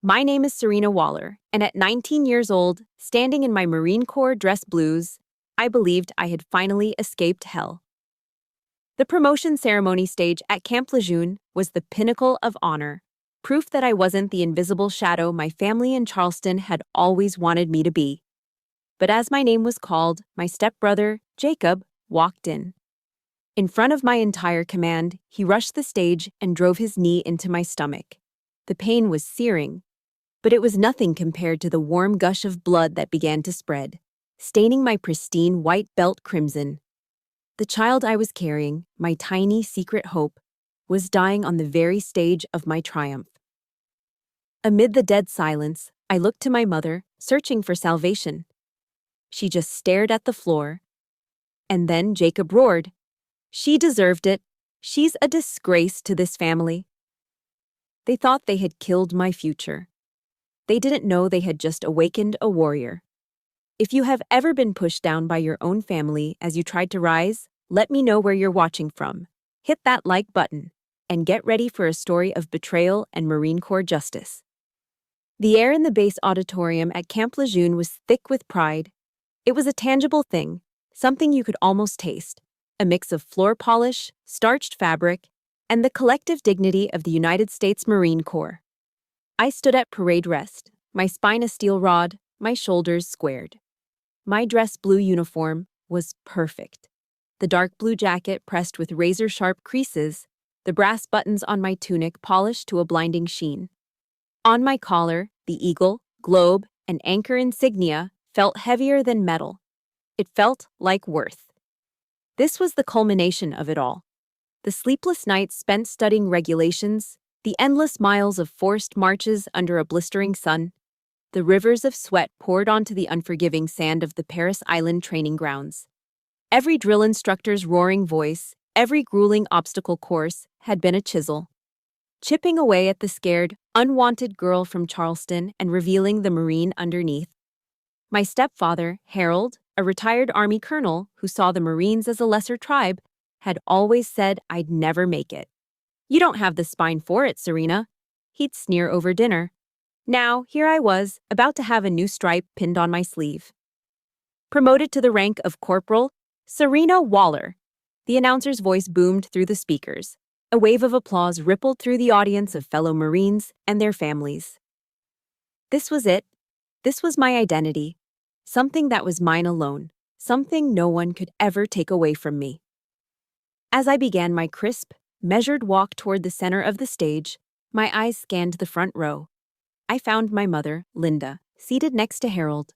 My name is Serena Waller, and at 19 years old, standing in my Marine Corps dress blues, I believed I had finally escaped hell. The promotion ceremony stage at Camp Lejeune was the pinnacle of honor, proof that I wasn't the invisible shadow my family in Charleston had always wanted me to be. But as my name was called, my stepbrother, Jacob, walked in. In front of my entire command, he rushed the stage and drove his knee into my stomach. The pain was searing, but it was nothing compared to the warm gush of blood that began to spread, staining my pristine white belt crimson. The child I was carrying, my tiny secret hope, was dying on the very stage of my triumph. Amid the dead silence, I looked to my mother, searching for salvation. She just stared at the floor. And then Jacob roared. She deserved it. She's a disgrace to this family. They thought they had killed my future. They didn't know they had just awakened a warrior. If you have ever been pushed down by your own family as you tried to rise, let me know where you're watching from. Hit that like button, and get ready for a story of betrayal and Marine Corps justice. The air in the base auditorium at Camp Lejeune was thick with pride. It was a tangible thing, something you could almost taste, a mix of floor polish, starched fabric, and the collective dignity of the United States Marine Corps. I stood at parade rest, my spine a steel rod, my shoulders squared. My dress blue uniform was perfect. The dark blue jacket pressed with razor-sharp creases, the brass buttons on my tunic polished to a blinding sheen. On my collar, the eagle, globe, and anchor insignia felt heavier than metal. It felt like worth. This was the culmination of it all. The sleepless nights spent studying regulations, the endless miles of forced marches under a blistering sun, the rivers of sweat poured onto the unforgiving sand of the Paris Island training grounds. Every drill instructor's roaring voice, every grueling obstacle course had been a chisel, chipping away at the scared, unwanted girl from Charleston and revealing the Marine underneath. My stepfather, Harold, a retired Army colonel who saw the Marines as a lesser tribe, had always said I'd never make it. "You don't have the spine for it, Serena," he'd sneer over dinner. Now, here I was, about to have a new stripe pinned on my sleeve. Promoted to the rank of Corporal Serena Waller. The announcer's voice boomed through the speakers. A wave of applause rippled through the audience of fellow Marines and their families. This was it. This was my identity. Something that was mine alone. Something no one could ever take away from me. As I began my crisp, measured walk toward the center of the stage, my eyes scanned the front row. I found my mother, Linda, seated next to Harold.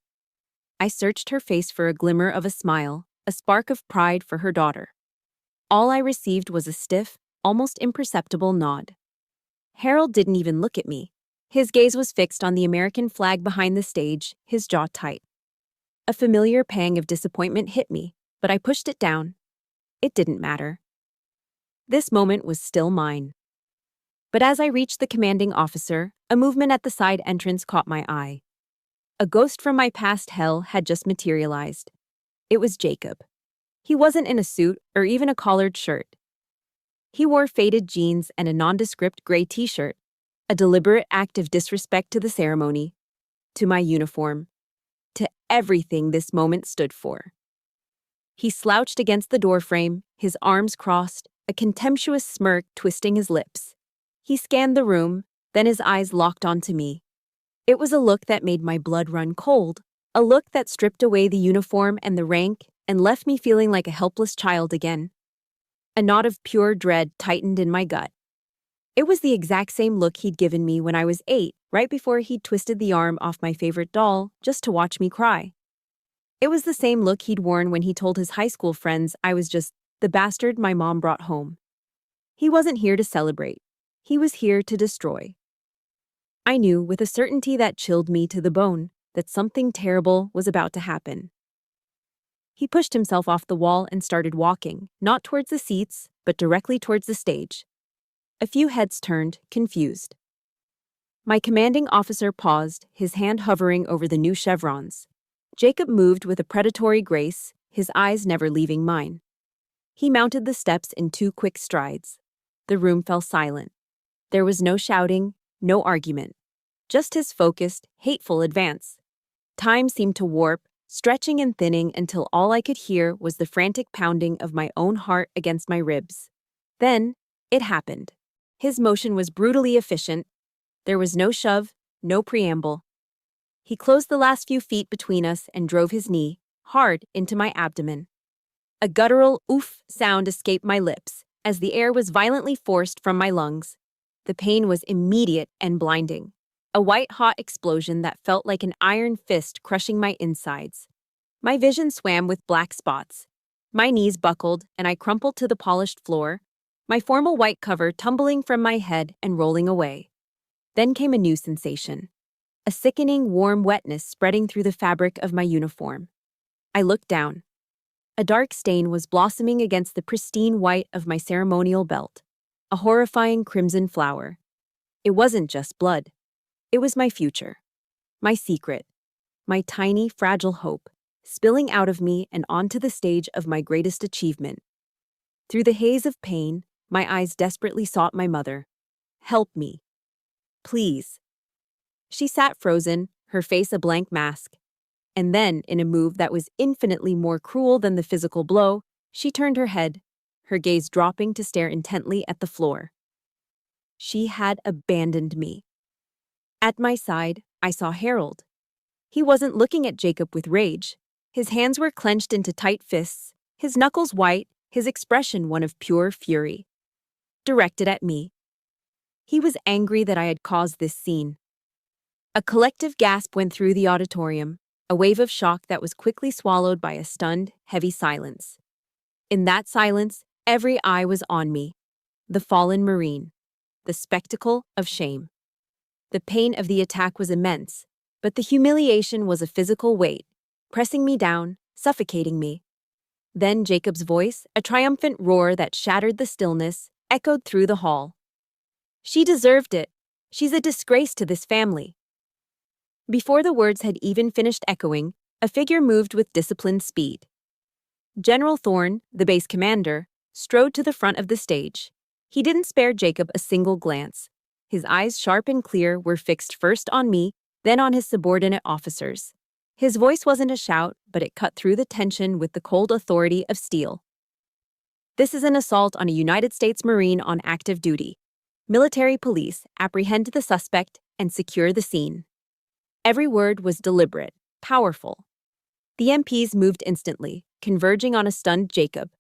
I searched her face for a glimmer of a smile, a spark of pride for her daughter. All I received was a stiff, almost imperceptible nod. Harold didn't even look at me. His gaze was fixed on the American flag behind the stage, his jaw tight. A familiar pang of disappointment hit me, but I pushed it down. It didn't matter. This moment was still mine. But as I reached the commanding officer, a movement at the side entrance caught my eye. A ghost from my past hell had just materialized. It was Jacob. He wasn't in a suit or even a collared shirt. He wore faded jeans and a nondescript gray t-shirt, a deliberate act of disrespect to the ceremony, to my uniform, to everything this moment stood for. He slouched against the doorframe, his arms crossed, a contemptuous smirk twisting his lips. He scanned the room, then his eyes locked onto me. It was a look that made my blood run cold, a look that stripped away the uniform and the rank and left me feeling like a helpless child again. A knot of pure dread tightened in my gut. It was the exact same look he'd given me when I was 8, right before he'd twisted the arm off my favorite doll just to watch me cry. It was the same look he'd worn when he told his high school friends I was just the bastard my mom brought home. He wasn't here to celebrate. He was here to destroy. I knew, with a certainty that chilled me to the bone, that something terrible was about to happen. He pushed himself off the wall and started walking, not towards the seats, but directly towards the stage. A few heads turned, confused. My commanding officer paused, his hand hovering over the new chevrons. Jacob moved with a predatory grace, his eyes never leaving mine. He mounted the steps in 2 quick strides. The room fell silent. There was no shouting, no argument. just his focused, hateful advance. Time seemed to warp, stretching and thinning until all I could hear was the frantic pounding of my own heart against my ribs. Then, it happened. His motion was brutally efficient. There was no shove, no preamble. He closed the last few feet between us and drove his knee, hard, into my abdomen. A guttural oof sound escaped my lips as the air was violently forced from my lungs. The pain was immediate and blinding. A white-hot explosion that felt like an iron fist crushing my insides. My vision swam with black spots. My knees buckled and I crumpled to the polished floor, my formal white cover tumbling from my head and rolling away. Then came a new sensation. A sickening, warm wetness spreading through the fabric of my uniform. I looked down. A dark stain was blossoming against the pristine white of my ceremonial belt. A horrifying crimson flower. It wasn't just blood. It was my future. My secret. My tiny, fragile hope, spilling out of me and onto the stage of my greatest achievement. Through the haze of pain, my eyes desperately sought my mother. Help me. Please. She sat frozen, her face a blank mask. And then, in a move that was infinitely more cruel than the physical blow, she turned her head, her gaze dropping to stare intently at the floor. She had abandoned me. At my side, I saw Harold. He wasn't looking at Jacob with rage. His hands were clenched into tight fists, his knuckles white, his expression one of pure fury. Directed at me. He was angry that I had caused this scene. A collective gasp went through the auditorium, a wave of shock that was quickly swallowed by a stunned, heavy silence. In that silence, every eye was on me. The fallen Marine. The spectacle of shame. The pain of the attack was immense, but the humiliation was a physical weight, pressing me down, suffocating me. Then Jacob's voice, a triumphant roar that shattered the stillness, echoed through the hall. She deserved it. She's a disgrace to this family. Before the words had even finished echoing, a figure moved with disciplined speed. General Thorne, the base commander, strode to the front of the stage. He didn't spare Jacob a single glance. His eyes, sharp and clear, were fixed first on me, then on his subordinate officers. His voice wasn't a shout, but it cut through the tension with the cold authority of steel. This is an assault on a United States Marine on active duty. Military police apprehend the suspect and secure the scene. Every word was deliberate, powerful. The MPs moved instantly, converging on a stunned Jacob.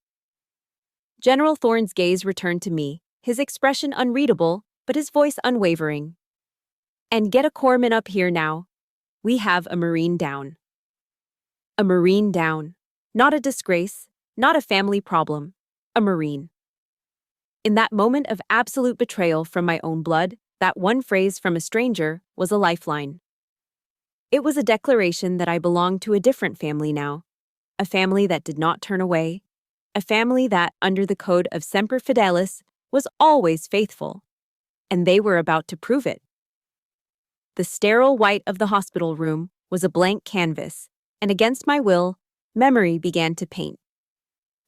General Thorne's gaze returned to me, his expression unreadable, but his voice unwavering. And get a corpsman up here now. We have a Marine down. A Marine down. Not a disgrace, not a family problem. A Marine. In that moment of absolute betrayal from my own blood, that one phrase from a stranger was a lifeline. It was a declaration that I belonged to a different family now. A family that did not turn away. A family that, under the code of Semper Fidelis, was always faithful. And they were about to prove it. The sterile white of the hospital room was a blank canvas, and against my will, memory began to paint.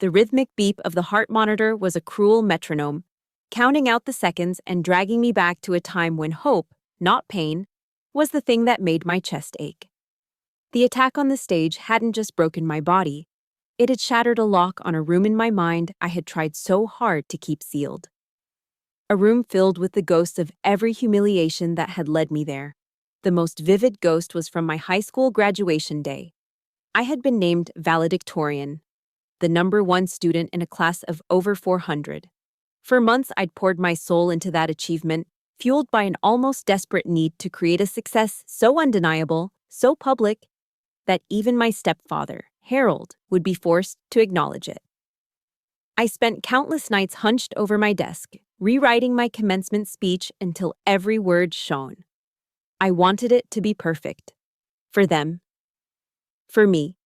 The rhythmic beep of the heart monitor was a cruel metronome, counting out the seconds and dragging me back to a time when hope, not pain, was the thing that made my chest ache. The attack on the stage hadn't just broken my body, it had shattered a lock on a room in my mind I had tried so hard to keep sealed. A room filled with the ghosts of every humiliation that had led me there. The most vivid ghost was from my high school graduation day. I had been named valedictorian, the #1 student in a class of over 400. For months I'd poured my soul into that achievement, fueled by an almost desperate need to create a success so undeniable, so public, that even my stepfather, Harold, would be forced to acknowledge it. I spent countless nights hunched over my desk, rewriting my commencement speech until every word shone. I wanted it to be perfect. For them. For me.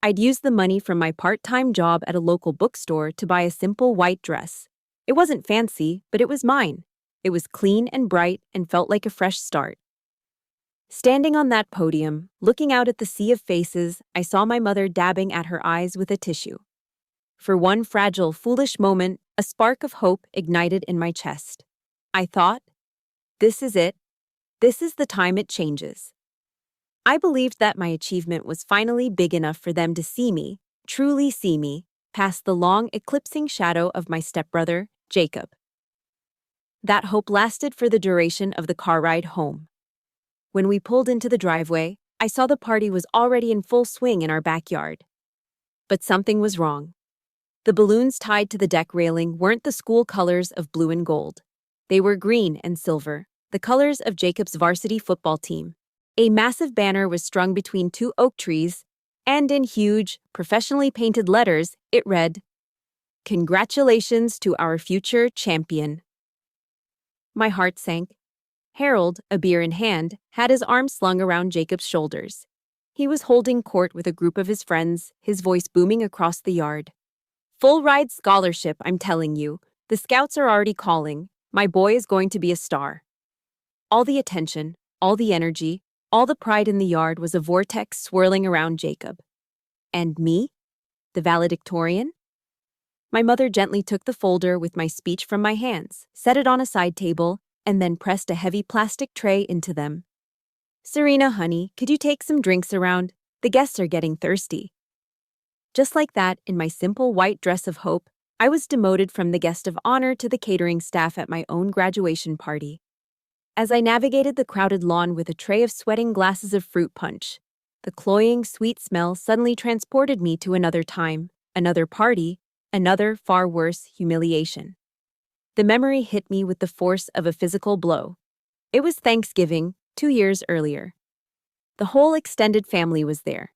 I'd used the money from my part-time job at a local bookstore to buy a simple white dress. It wasn't fancy, but it was mine. It was clean and bright and felt like a fresh start. Standing on that podium, looking out at the sea of faces, I saw my mother dabbing at her eyes with a tissue. For one fragile, foolish moment, a spark of hope ignited in my chest. I thought, this is it. This is the time it changes. I believed that my achievement was finally big enough for them to see me, truly see me, past the long eclipsing shadow of my stepbrother, Jacob. That hope lasted for the duration of the car ride home. When we pulled into the driveway, I saw the party was already in full swing in our backyard. But something was wrong. The balloons tied to the deck railing weren't the school colors of blue and gold. They were green and silver, the colors of Jacob's varsity football team. A massive banner was strung between two oak trees, and in huge, professionally painted letters, it read, "Congratulations to our future champion." My heart sank. Harold, a beer in hand, had his arm slung around Jacob's shoulders. He was holding court with a group of his friends, his voice booming across the yard. "Full ride scholarship, I'm telling you. The scouts are already calling. My boy is going to be a star." All the attention, all the energy, all the pride in the yard was a vortex swirling around Jacob. And me? The valedictorian? My mother gently took the folder with my speech from my hands, set it on a side table, and then pressed a heavy plastic tray into them. "Serena, honey, could you take some drinks around? The guests are getting thirsty." Just like that, in my simple white dress of hope, I was demoted from the guest of honor to the catering staff at my own graduation party. As I navigated the crowded lawn with a tray of sweating glasses of fruit punch, the cloying, sweet smell suddenly transported me to another time, another party, another, far worse, humiliation. The memory hit me with the force of a physical blow. It was Thanksgiving, 2 years earlier. The whole extended family was there.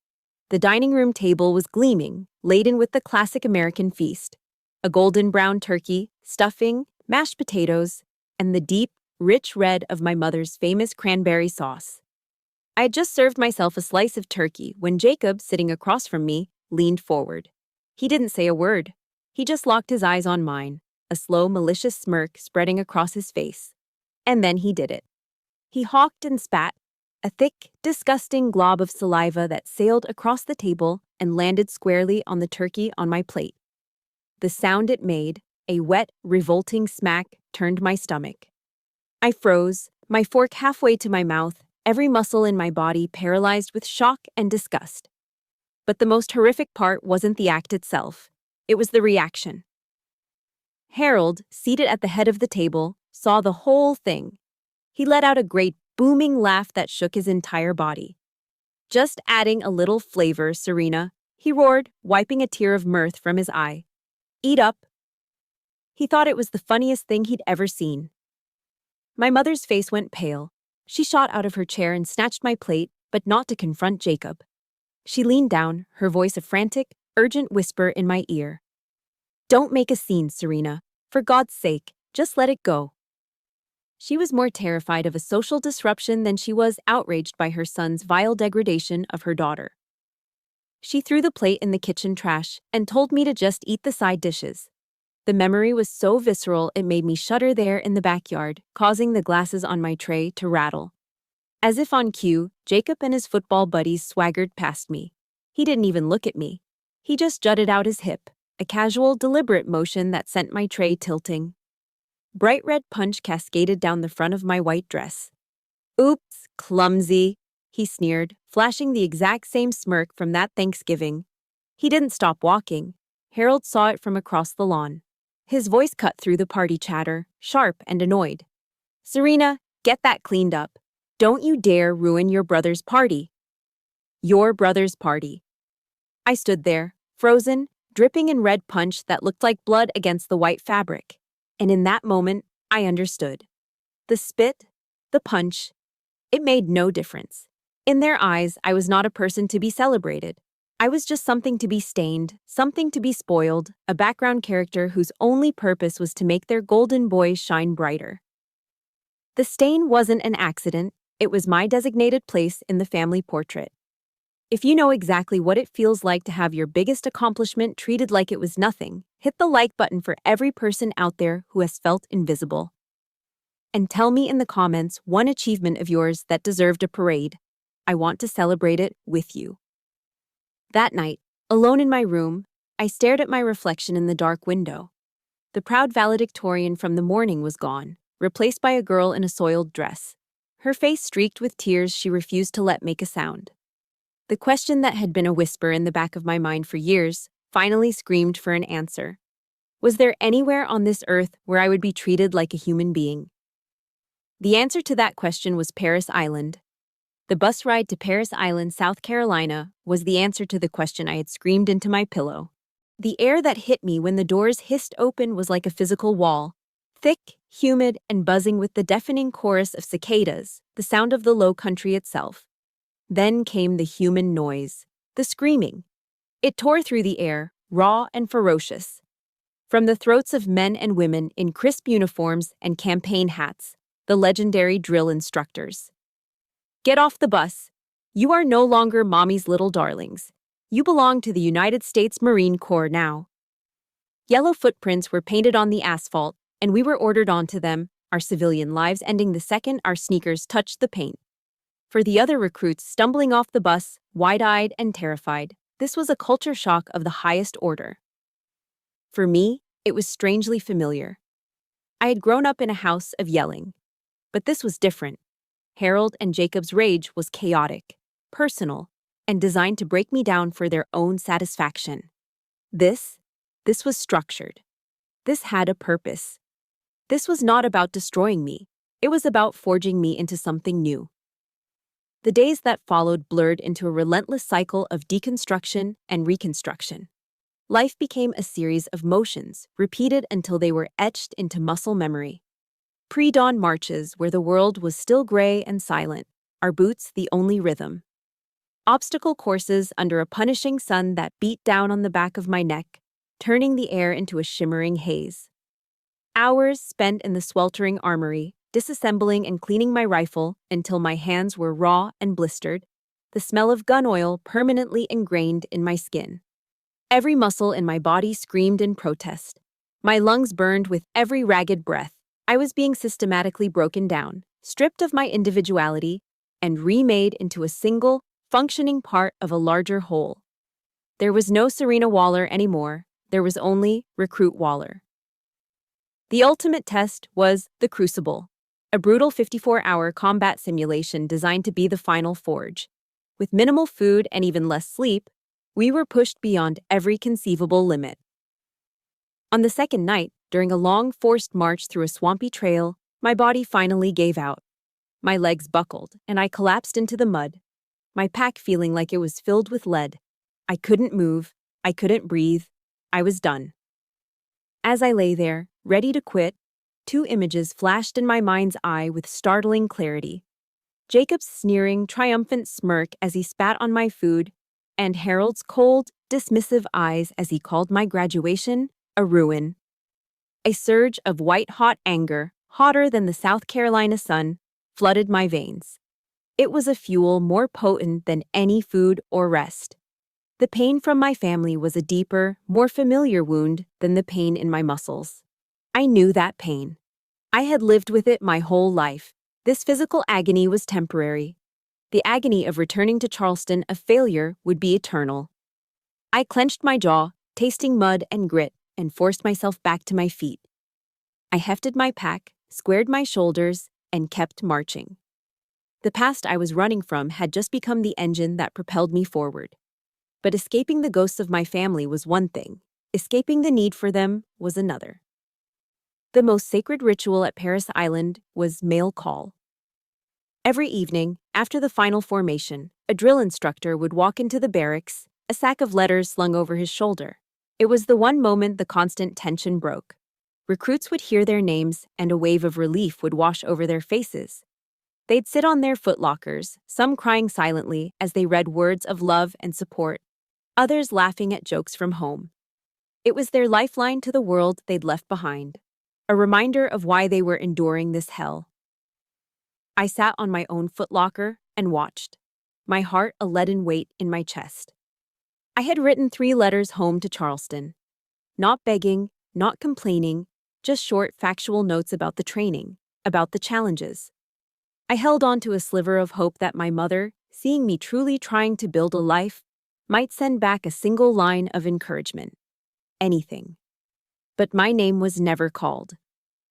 The dining room table was gleaming, laden with the classic American feast: a golden brown turkey, stuffing, mashed potatoes, and the deep, rich red of my mother's famous cranberry sauce. I had just served myself a slice of turkey when Jacob, sitting across from me, leaned forward. He didn't say a word. He just locked his eyes on mine, a slow, malicious smirk spreading across his face. And then he did it. He hawked and spat, a thick, disgusting glob of saliva that sailed across the table and landed squarely on the turkey on my plate. The sound it made, a wet, revolting smack, turned my stomach. I froze, my fork halfway to my mouth, every muscle in my body paralyzed with shock and disgust. But the most horrific part wasn't the act itself. It was the reaction. Harold, seated at the head of the table, saw the whole thing. He let out a great booming laugh that shook his entire body. "Just adding a little flavor, Serena," he roared, wiping a tear of mirth from his eye. "Eat up." He thought it was the funniest thing he'd ever seen. My mother's face went pale. She shot out of her chair and snatched my plate, but not to confront Jacob. She leaned down, her voice a frantic, urgent whisper in my ear. "Don't make a scene, Serena. For God's sake, just let it go." She was more terrified of a social disruption than she was outraged by her son's vile degradation of her daughter. She threw the plate in the kitchen trash and told me to just eat the side dishes. The memory was so visceral it made me shudder there in the backyard, causing the glasses on my tray to rattle. As if on cue, Jacob and his football buddies swaggered past me. He didn't even look at me. He just jutted out his hip, a casual, deliberate motion that sent my tray tilting. Bright red punch cascaded down the front of my white dress. "Oops, clumsy," he sneered, flashing the exact same smirk from that Thanksgiving. He didn't stop walking. Harold saw it from across the lawn. His voice cut through the party chatter, sharp and annoyed. "Serena, get that cleaned up. Don't you dare ruin your brother's party." Your brother's party. I stood there, frozen, dripping in red punch that looked like blood against the white fabric. And in that moment, I understood. The spit, the punch, it made no difference. In their eyes, I was not a person to be celebrated. I was just something to be stained, something to be spoiled, a background character whose only purpose was to make their golden boy shine brighter. The stain wasn't an accident, it was my designated place in the family portrait. If you know exactly what it feels like to have your biggest accomplishment treated like it was nothing, hit the like button for every person out there who has felt invisible. And tell me in the comments one achievement of yours that deserved a parade. I want to celebrate it with you. That night, alone in my room, I stared at my reflection in the dark window. The proud valedictorian from the morning was gone, replaced by a girl in a soiled dress. her face streaked with tears she refused to let make a sound. The question that had been a whisper in the back of my mind for years finally screamed for an answer. Was there anywhere on this earth where I would be treated like a human being? The answer to that question was Paris Island. The bus ride to Paris Island, South Carolina, was the answer to the question I had screamed into my pillow. The air that hit me when the doors hissed open was like a physical wall, thick, humid, and buzzing with the deafening chorus of cicadas, the sound of the low country itself. Then came the human noise, the screaming. It tore through the air, raw and ferocious. From the throats of men and women in crisp uniforms and campaign hats, the legendary drill instructors. Get off the bus. You are no longer mommy's little darlings. You belong to the United States Marine Corps now. Yellow footprints were painted on the asphalt, and we were ordered onto them, our civilian lives ending the second our sneakers touched the paint. For the other recruits stumbling off the bus, wide-eyed and terrified, this was a culture shock of the highest order. For me, it was strangely familiar. I had grown up in a house of yelling. But this was different. Harold and Jacob's rage was chaotic, personal, and designed to break me down for their own satisfaction. This was structured. This had a purpose. This was not about destroying me. It was about forging me into something new. The days that followed blurred into a relentless cycle of deconstruction and reconstruction. Life became a series of motions, repeated until they were etched into muscle memory. Pre-dawn marches where the world was still gray and silent, our boots the only rhythm. Obstacle courses under a punishing sun that beat down on the back of my neck, turning the air into a shimmering haze. Hours spent in the sweltering armory, disassembling and cleaning my rifle until my hands were raw and blistered, the smell of gun oil permanently ingrained in my skin. Every muscle in my body screamed in protest. My lungs burned with every ragged breath. I was being systematically broken down, stripped of my individuality, and remade into a single, functioning part of a larger whole. There was no Serena Waller anymore. There was only Recruit Waller. The ultimate test was the Crucible, a brutal 54-hour combat simulation designed to be the final forge. With minimal food and even less sleep, we were pushed beyond every conceivable limit. On the second night, during a long, forced march through a swampy trail, my body finally gave out. My legs buckled, and I collapsed into the mud, my pack feeling like it was filled with lead. I couldn't move, I couldn't breathe, I was done. As I lay there, ready to quit, two images flashed in my mind's eye with startling clarity. Jacob's sneering, triumphant smirk as he spat on my food, and Harold's cold, dismissive eyes as he called my graduation a ruin. A surge of white-hot anger, hotter than the South Carolina sun, flooded my veins. It was a fuel more potent than any food or rest. The pain from my family was a deeper, more familiar wound than the pain in my muscles. I knew that pain. I had lived with it my whole life. This physical agony was temporary. The agony of returning to Charleston a failure would be eternal. I clenched my jaw, tasting mud and grit, and forced myself back to my feet. I hefted my pack, squared my shoulders, and kept marching. The past I was running from had just become the engine that propelled me forward. But escaping the ghosts of my family was one thing. Escaping the need for them was another. The most sacred ritual at Paris Island was mail call. Every evening, after the final formation, a drill instructor would walk into the barracks, a sack of letters slung over his shoulder. It was the one moment the constant tension broke. Recruits would hear their names, and a wave of relief would wash over their faces. They'd sit on their footlockers, some crying silently as they read words of love and support, others laughing at jokes from home. It was their lifeline to the world they'd left behind, a reminder of why they were enduring this hell. I sat on my own footlocker and watched, my heart a leaden weight in my chest. I had written 3 letters home to Charleston. Not begging, not complaining, just short factual notes about the training, about the challenges. I held on to a sliver of hope that my mother, seeing me truly trying to build a life, might send back a single line of encouragement. Anything. But my name was never called.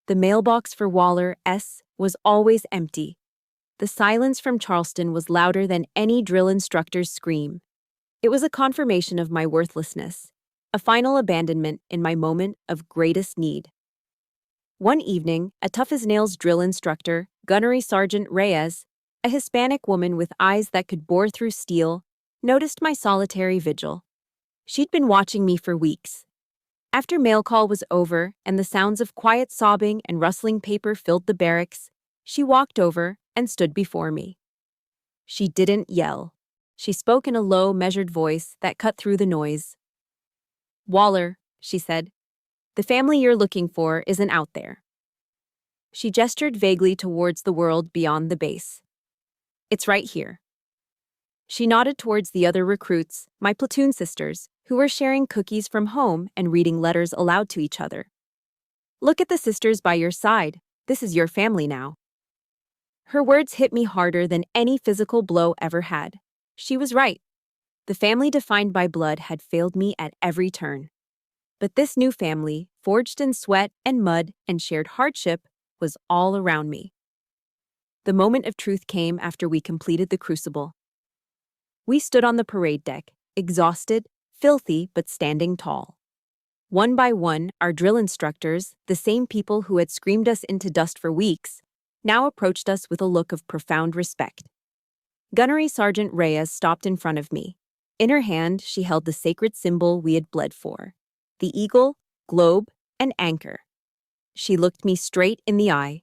The mailbox for Waller S. was always empty. the silence from Charleston was louder than any drill instructor's scream. It was a confirmation of my worthlessness, a final abandonment in my moment of greatest need. One evening, a tough-as-nails drill instructor, Gunnery Sergeant Reyes, a Hispanic woman with eyes that could bore through steel, noticed my solitary vigil. She'd been watching me for weeks. After mail call was over and the sounds of quiet sobbing and rustling paper filled the barracks, she walked over and stood before me. She didn't yell. She spoke in a low, measured voice that cut through the noise. "Waller," she said, "the family you're looking for isn't out there." She gestured vaguely towards the world beyond the base. "It's right here." She nodded towards the other recruits, my platoon sisters, who were sharing cookies from home and reading letters aloud to each other. "Look at the sisters by your side. This is your family now." Her words hit me harder than any physical blow ever had. She was right. The family defined by blood had failed me at every turn. But this new family, forged in sweat and mud and shared hardship, was all around me. The moment of truth came after we completed the crucible. We stood on the parade deck, exhausted, filthy, but standing tall. One by one, our drill instructors, the same people who had screamed us into dust for weeks, now approached us with a look of profound respect. Gunnery Sergeant Reyes stopped in front of me. In her hand, she held the sacred symbol we had bled for: the eagle, globe, and anchor. She looked me straight in the eye.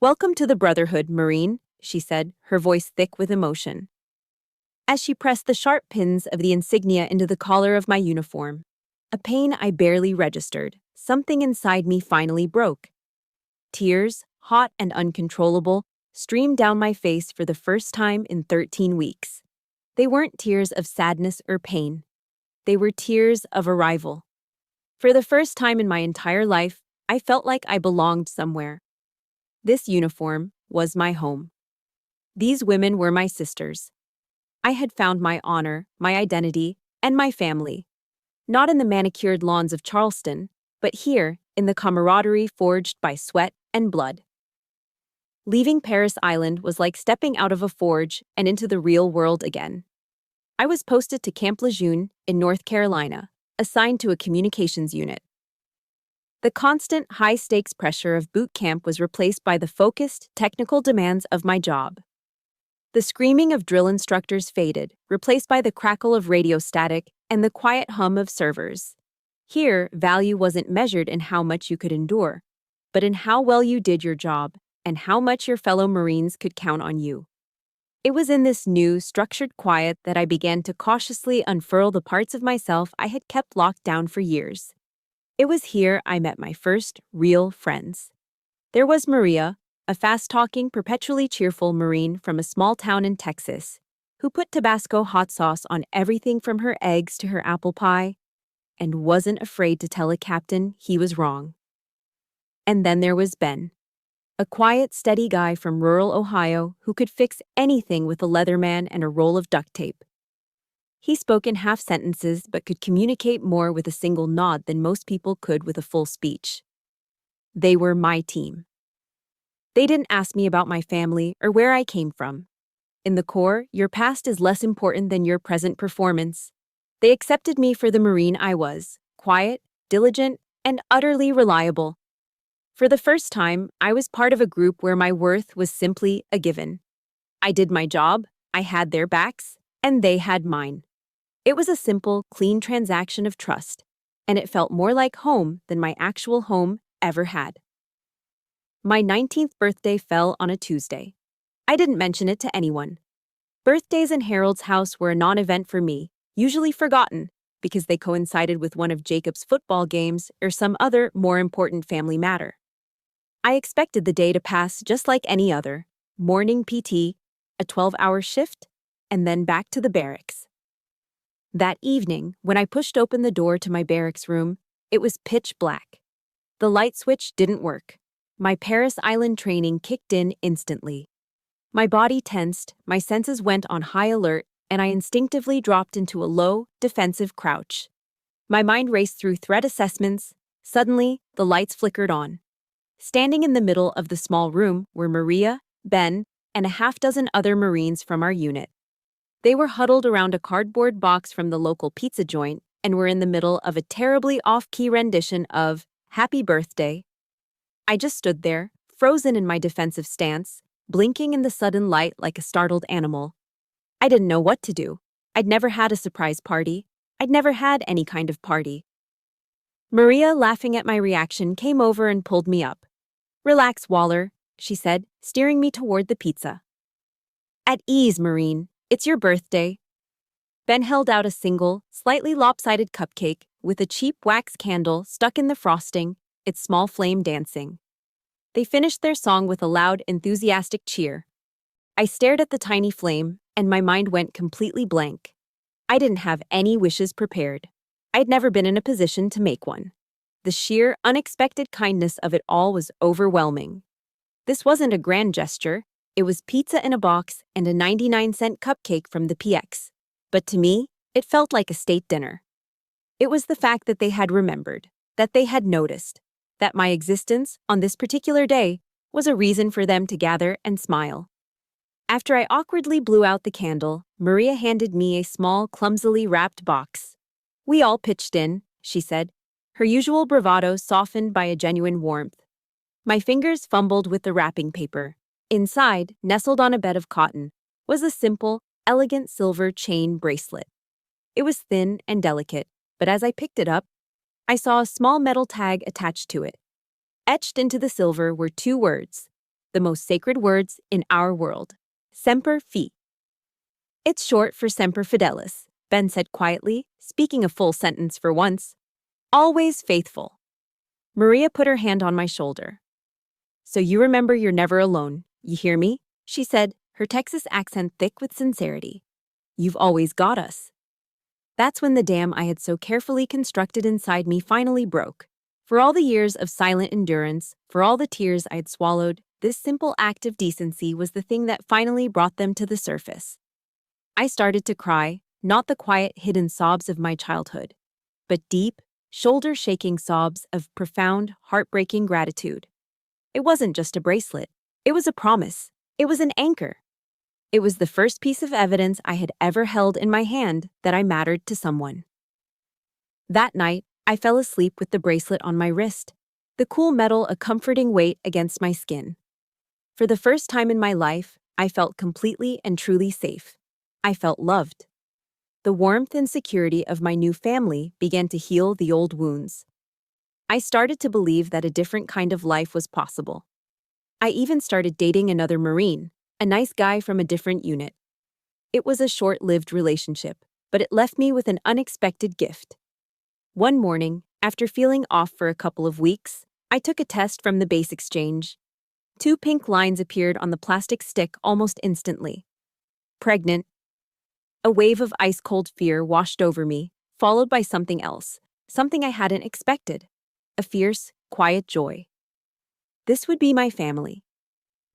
"Welcome to the Brotherhood, Marine," she said, her voice thick with emotion. As she pressed the sharp pins of the insignia into the collar of my uniform, a pain I barely registered, something inside me finally broke. Tears, hot and uncontrollable, streamed down my face for the first time in 13 weeks. They weren't tears of sadness or pain. They were tears of arrival. For the first time in my entire life, I felt like I belonged somewhere. This uniform was my home. These women were my sisters. I had found my honor, my identity, and my family. Not in the manicured lawns of Charleston, but here, in the camaraderie forged by sweat and blood. Leaving Paris Island was like stepping out of a forge and into the real world again. I was posted to Camp Lejeune in North Carolina, assigned to a communications unit. The constant, high-stakes pressure of boot camp was replaced by the focused, technical demands of my job. The screaming of drill instructors faded, replaced by the crackle of radio static and the quiet hum of servers. Here, value wasn't measured in how much you could endure, but in how well you did your job and how much your fellow Marines could count on you. It was in this new, structured quiet that I began to cautiously unfurl the parts of myself I had kept locked down for years. It was here I met my first real friends. There was Maria, a fast-talking, perpetually cheerful Marine from a small town in Texas, who put Tabasco hot sauce on everything from her eggs to her apple pie, and wasn't afraid to tell a captain he was wrong. And then there was Ben, a quiet, steady guy from rural Ohio who could fix anything with a Leatherman and a roll of duct tape. He spoke in half sentences but could communicate more with a single nod than most people could with a full speech. They were my team. They didn't ask me about my family or where I came from. In the Corps, your past is less important than your present performance. They accepted me for the Marine I was, quiet, diligent, and utterly reliable. For the first time, I was part of a group where my worth was simply a given. I did my job, I had their backs, and they had mine. It was a simple, clean transaction of trust, and it felt more like home than my actual home ever had. My 19th birthday fell on a Tuesday. I didn't mention it to anyone. Birthdays in Harold's house were a non-event for me, usually forgotten, because they coincided with one of Jacob's football games or some other, more important family matter. I expected the day to pass just like any other: morning PT, a 12-hour shift, and then back to the barracks. That evening, when I pushed open the door to my barracks room, it was pitch black. The light switch didn't work. My Paris Island training kicked in instantly. My body tensed, my senses went on high alert, and I instinctively dropped into a low, defensive crouch. My mind raced through threat assessments. Suddenly, the lights flickered on. Standing in the middle of the small room were Maria, Ben, and a half-dozen other Marines from our unit. They were huddled around a cardboard box from the local pizza joint and were in the middle of a terribly off-key rendition of Happy Birthday. I just stood there, frozen in my defensive stance, blinking in the sudden light like a startled animal. I didn't know what to do. I'd never had a surprise party. I'd never had any kind of party. Maria, laughing at my reaction, came over and pulled me up. "Relax, Waller," she said, steering me toward the pizza. "At ease, Marine. It's your birthday." Ben held out a single, slightly lopsided cupcake with a cheap wax candle stuck in the frosting, its small flame dancing. They finished their song with a loud, enthusiastic cheer. I stared at the tiny flame, and my mind went completely blank. I didn't have any wishes prepared. I'd never been in a position to make one. The sheer, unexpected kindness of it all was overwhelming. This wasn't a grand gesture. It was pizza in a box and a 99-cent cupcake from the PX. But to me, it felt like a state dinner. It was the fact that they had remembered, that they had noticed, that my existence on this particular day was a reason for them to gather and smile. After I awkwardly blew out the candle, Maria handed me a small, clumsily wrapped box. "We all pitched in," she said, her usual bravado softened by a genuine warmth. My fingers fumbled with the wrapping paper. Inside, nestled on a bed of cotton, was a simple, elegant silver chain bracelet. It was thin and delicate, but as I picked it up, I saw a small metal tag attached to it. Etched into the silver were two words, the most sacred words in our world: Semper Fi. "It's short for Semper Fidelis," Ben said quietly, speaking a full sentence for once. "Always faithful." Maria put her hand on my shoulder. "So you remember you're never alone, you hear me?" she said, her Texas accent thick with sincerity. "You've always got us." That's when the dam I had so carefully constructed inside me finally broke. For all the years of silent endurance, for all the tears I had swallowed, this simple act of decency was the thing that finally brought them to the surface. I started to cry, not the quiet, hidden sobs of my childhood, but deep, shoulder-shaking sobs of profound, heartbreaking gratitude. It wasn't just a bracelet. It was a promise. It was an anchor. It was the first piece of evidence I had ever held in my hand that I mattered to someone. That night, I fell asleep with the bracelet on my wrist, the cool metal a comforting weight against my skin. For the first time in my life, I felt completely and truly safe. I felt loved. The warmth and security of my new family began to heal the old wounds. I started to believe that a different kind of life was possible. I even started dating another Marine, a nice guy from a different unit. It was a short-lived relationship, but it left me with an unexpected gift. One morning, after feeling off for a couple of weeks, I took a test from the base exchange. 2 pink lines appeared on the plastic stick almost instantly. Pregnant. A wave of ice-cold fear washed over me, followed by something else, something I hadn't expected. A fierce, quiet joy. This would be my family.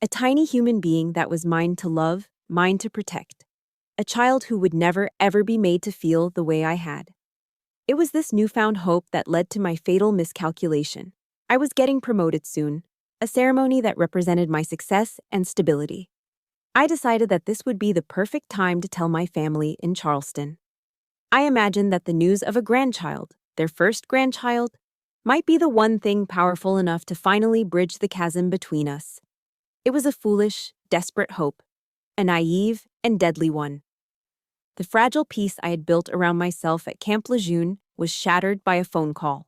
A tiny human being that was mine to love, mine to protect. A child who would never, ever be made to feel the way I had. It was this newfound hope that led to my fatal miscalculation. I was getting promoted soon, a ceremony that represented my success and stability. I decided that this would be the perfect time to tell my family in Charleston. I imagined that the news of a grandchild, their first grandchild, might be the one thing powerful enough to finally bridge the chasm between us. It was a foolish, desperate hope, a naive and deadly one. The fragile peace I had built around myself at Camp Lejeune was shattered by a phone call.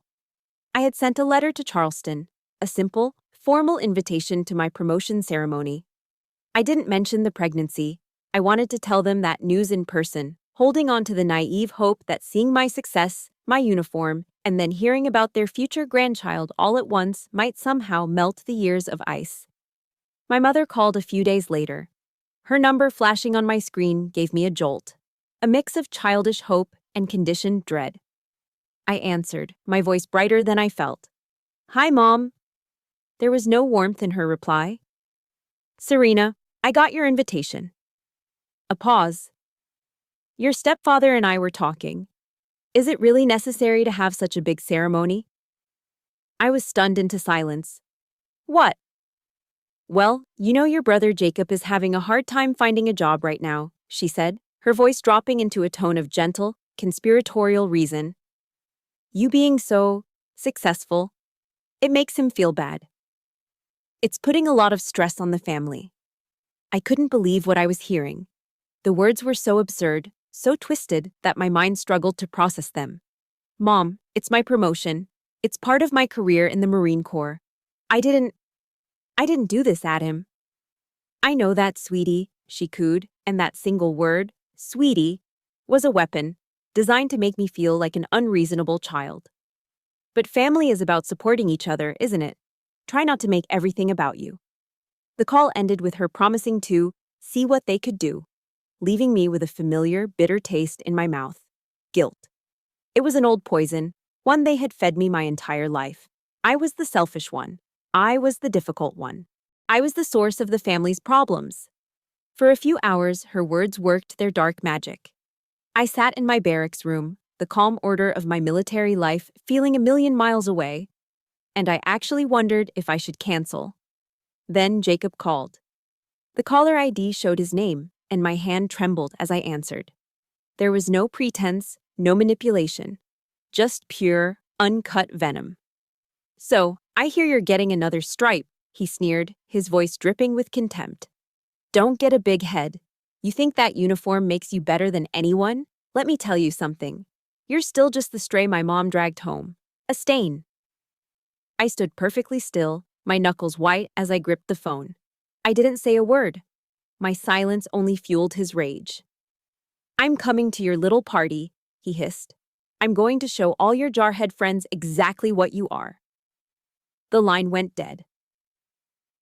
I had sent a letter to Charleston, a simple, formal invitation to my promotion ceremony. I didn't mention the pregnancy. I wanted to tell them that news in person, holding on to the naive hope that seeing my success, my uniform, and then hearing about their future grandchild all at once might somehow melt the years of ice. My mother called a few days later. Her number flashing on my screen gave me a jolt, a mix of childish hope and conditioned dread. I answered, my voice brighter than I felt. "Hi, Mom." There was no warmth in her reply. "Serena, I got your invitation." A pause. "Your stepfather and I were talking. Is it really necessary to have such a big ceremony?" I was stunned into silence. "What?" Well, you know your brother Jacob is having a hard time finding a job right now, she said, her voice dropping into a tone of gentle, conspiratorial reason. You being so successful, it makes him feel bad. It's putting a lot of stress on the family. I couldn't believe what I was hearing. The words were so absurd, so twisted that my mind struggled to process them. Mom, it's my promotion. It's part of my career in the Marine Corps. I didn't do this at him. I know that, sweetie, she cooed, and that single word, sweetie, was a weapon, designed to make me feel like an unreasonable child. But family is about supporting each other, isn't it? Try not to make everything about you. The call ended with her promising to see what they could do, leaving me with a familiar, bitter taste in my mouth. Guilt. It was an old poison, one they had fed me my entire life. I was the selfish one. I was the difficult one. I was the source of the family's problems. For a few hours, her words worked their dark magic. I sat in my barracks room, the calm order of my military life feeling a million miles away, and I actually wondered if I should cancel. Then Jacob called. The caller ID showed his name, and my hand trembled as I answered. There was no pretense, no manipulation, just pure, uncut venom. So, I hear you're getting another stripe, he sneered, his voice dripping with contempt. Don't get a big head. You think that uniform makes you better than anyone? Let me tell you something. You're still just the stray my mom dragged home. A stain. I stood perfectly still, my knuckles white as I gripped the phone. I didn't say a word. My silence only fueled his rage. I'm coming to your little party, he hissed. I'm going to show all your jarhead friends exactly what you are. The line went dead.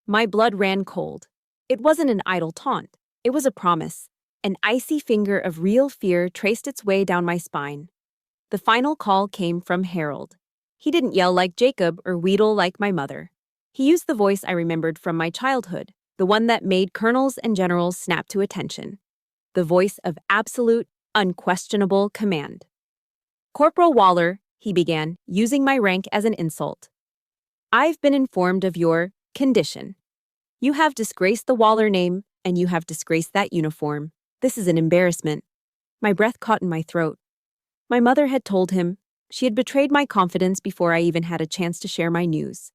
My blood ran cold. It wasn't an idle taunt. It was a promise. An icy finger of real fear traced its way down my spine. The final call came from Harold. He didn't yell like Jacob or wheedle like my mother. He used the voice I remembered from my childhood, the one that made colonels and generals snap to attention. The voice of absolute, unquestionable command. Corporal Waller, he began, using my rank as an insult. I've been informed of your condition. You have disgraced the Waller name, and you have disgraced that uniform. This is an embarrassment. My breath caught in my throat. My mother had told him. She had betrayed my confidence before I even had a chance to share my news.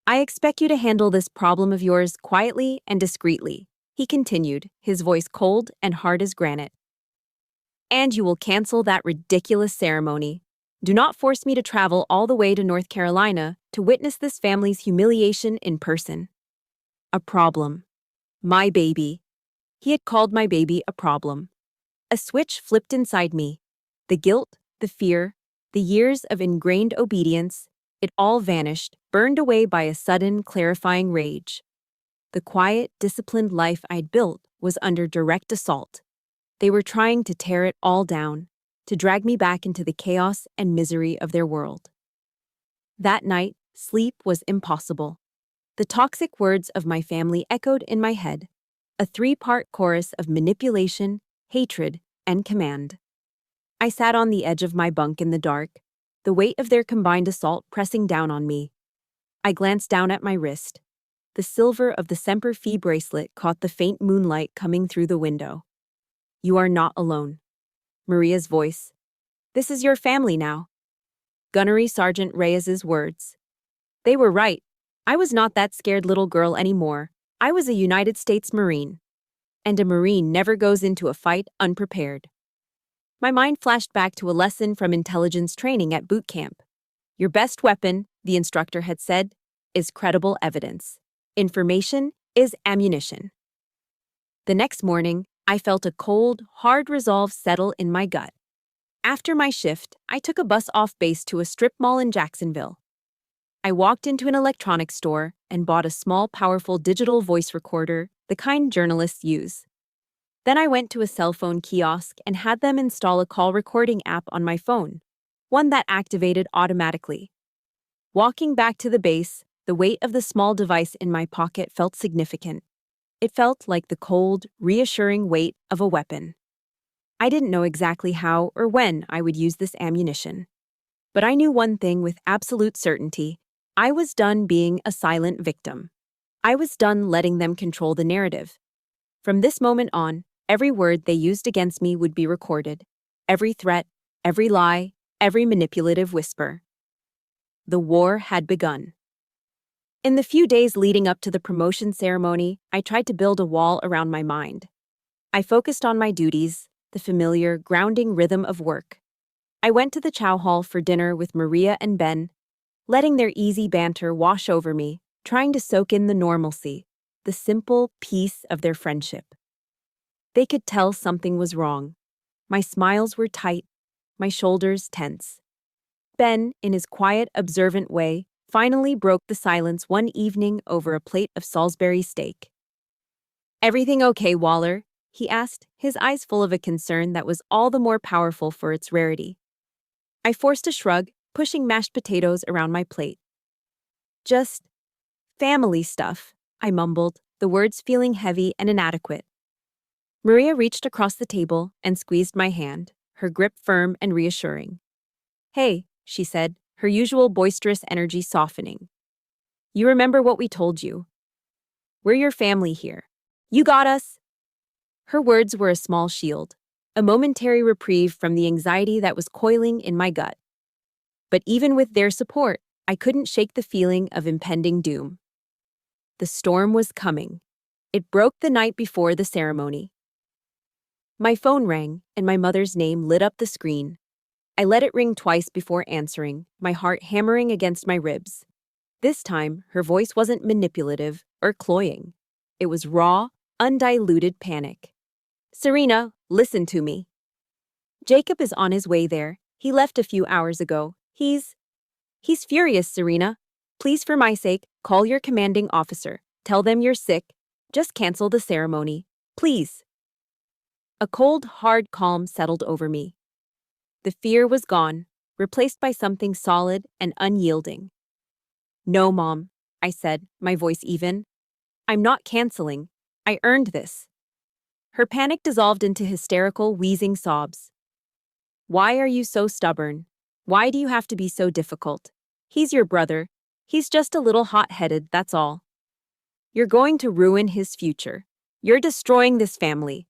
I expect you to handle this problem of yours quietly and discreetly, he continued, his voice cold and hard as granite. And you will cancel that ridiculous ceremony. Do not force me to travel all the way to North Carolina to witness this family's humiliation in person. A problem. My baby. He had called my baby a problem. A switch flipped inside me. The guilt, the fear, the years of ingrained obedience, it all vanished, burned away by a sudden, clarifying rage. The quiet, disciplined life I'd built was under direct assault. They were trying to tear it all down, to drag me back into the chaos and misery of their world. That night, sleep was impossible. The toxic words of my family echoed in my head, a three-part chorus of manipulation, hatred, and command. I sat on the edge of my bunk in the dark, the weight of their combined assault pressing down on me. I glanced down at my wrist. The silver of the Semper Fi bracelet caught the faint moonlight coming through the window. You are not alone. Maria's voice. This is your family now. Gunnery Sergeant Reyes's words. They were right. I was not that scared little girl anymore. I was a United States Marine. And a Marine never goes into a fight unprepared. My mind flashed back to a lesson from intelligence training at boot camp. Your best weapon, the instructor had said, is credible evidence. Information is ammunition. The next morning, I felt a cold, hard resolve settle in my gut. After my shift, I took a bus off base to a strip mall in Jacksonville. I walked into an electronics store and bought a small, powerful digital voice recorder, the kind journalists use. Then I went to a cell phone kiosk and had them install a call recording app on my phone, one that activated automatically. Walking back to the base, the weight of the small device in my pocket felt significant. It felt like the cold, reassuring weight of a weapon. I didn't know exactly how or when I would use this ammunition. But I knew one thing with absolute certainty. I was done being a silent victim. I was done letting them control the narrative. From this moment on, every word they used against me would be recorded. Every threat, every lie, every manipulative whisper. The war had begun. In the few days leading up to the promotion ceremony, I tried to build a wall around my mind. I focused on my duties, the familiar, grounding rhythm of work. I went to the chow hall for dinner with Maria and Ben, letting their easy banter wash over me, trying to soak in the normalcy, the simple peace of their friendship. They could tell something was wrong. My smiles were tight, my shoulders tense. Ben, in his quiet, observant way, finally broke the silence one evening over a plate of Salisbury steak. "Everything okay, Waller?" he asked, his eyes full of a concern that was all the more powerful for its rarity. I forced a shrug, pushing mashed potatoes around my plate. "Just family stuff," I mumbled, the words feeling heavy and inadequate. Maria reached across the table and squeezed my hand, her grip firm and reassuring. "Hey," she said, her usual boisterous energy softening. "You remember what we told you? We're your family here. You got us." Her words were a small shield, a momentary reprieve from the anxiety that was coiling in my gut. But even with their support, I couldn't shake the feeling of impending doom. The storm was coming. It broke the night before the ceremony. My phone rang, and my mother's name lit up the screen. I let it ring twice before answering, my heart hammering against my ribs. This time, her voice wasn't manipulative or cloying. It was raw, undiluted panic. "Serena, listen to me. Jacob is on his way there. He left a few hours ago. He's furious, Serena. Please, for my sake, call your commanding officer. Tell them you're sick. Just cancel the ceremony. Please." A cold, hard calm settled over me. The fear was gone, replaced by something solid and unyielding. "No, Mom," I said, my voice even. "I'm not canceling. I earned this." Her panic dissolved into hysterical, wheezing sobs. "Why are you so stubborn? Why do you have to be so difficult? He's your brother. He's just a little hot-headed, that's all. You're going to ruin his future. You're destroying this family."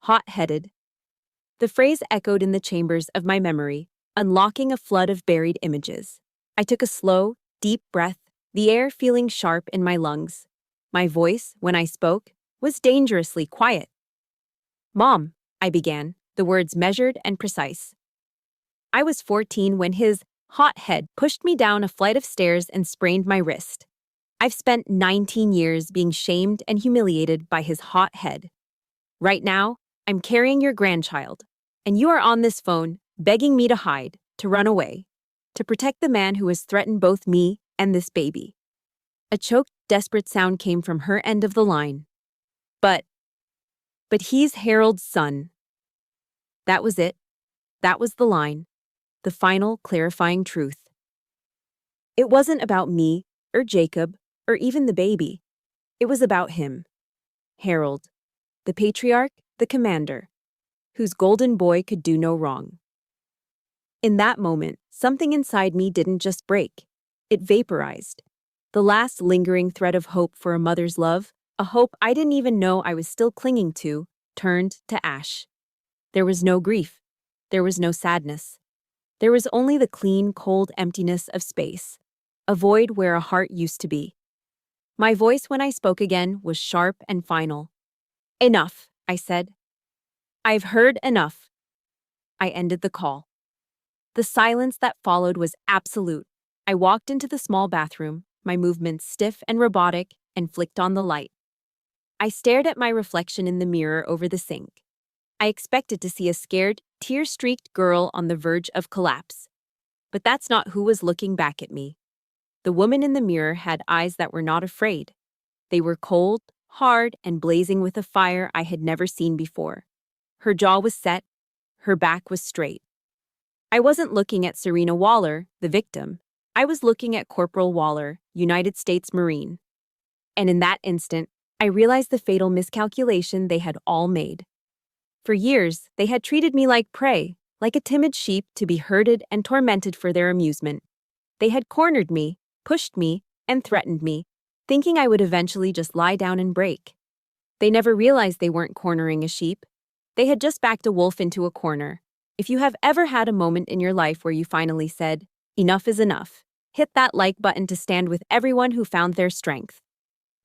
Hot-headed. The phrase echoed in the chambers of my memory, unlocking a flood of buried images. I took a slow, deep breath, the air feeling sharp in my lungs. My voice, when I spoke, was dangerously quiet. "Mom," I began, the words measured and precise. "I was 14 when his hot head pushed me down a flight of stairs and sprained my wrist. I've spent 19 years being shamed and humiliated by his hot head. Right now, I'm carrying your grandchild, and you are on this phone begging me to hide, to run away, to protect the man who has threatened both me and this baby." A choked, desperate sound came from her end of the line. But he's Harold's son." That was it. That was the line. The final, clarifying truth. It wasn't about me, or Jacob, or even the baby. It was about him. Harold. The patriarch, the commander, whose golden boy could do no wrong. In that moment, something inside me didn't just break. It vaporized. The last lingering thread of hope for a mother's love, a hope I didn't even know I was still clinging to, turned to ash. There was no grief. There was no sadness. There was only the clean, cold emptiness of space, a void where a heart used to be. My voice when I spoke again was sharp and final. "Enough," I said. "I've heard enough." I ended the call. The silence that followed was absolute. I walked into the small bathroom, my movements stiff and robotic, and flicked on the light. I stared at my reflection in the mirror over the sink. I expected to see a scared, tear-streaked girl on the verge of collapse. But that's not who was looking back at me. The woman in the mirror had eyes that were not afraid. They were cold, hard, and blazing with a fire I had never seen before. Her jaw was set, her back was straight. I wasn't looking at Serena Waller, the victim. I was looking at Corporal Waller, United States Marine. And in that instant, I realized the fatal miscalculation they had all made. For years, they had treated me like prey, like a timid sheep to be herded and tormented for their amusement. They had cornered me, pushed me, and threatened me. thinking I would eventually just lie down and break. They never realized they weren't cornering a sheep. They had just backed a wolf into a corner. If you have ever had a moment in your life where you finally said, "Enough is enough," hit that like button to stand with everyone who found their strength.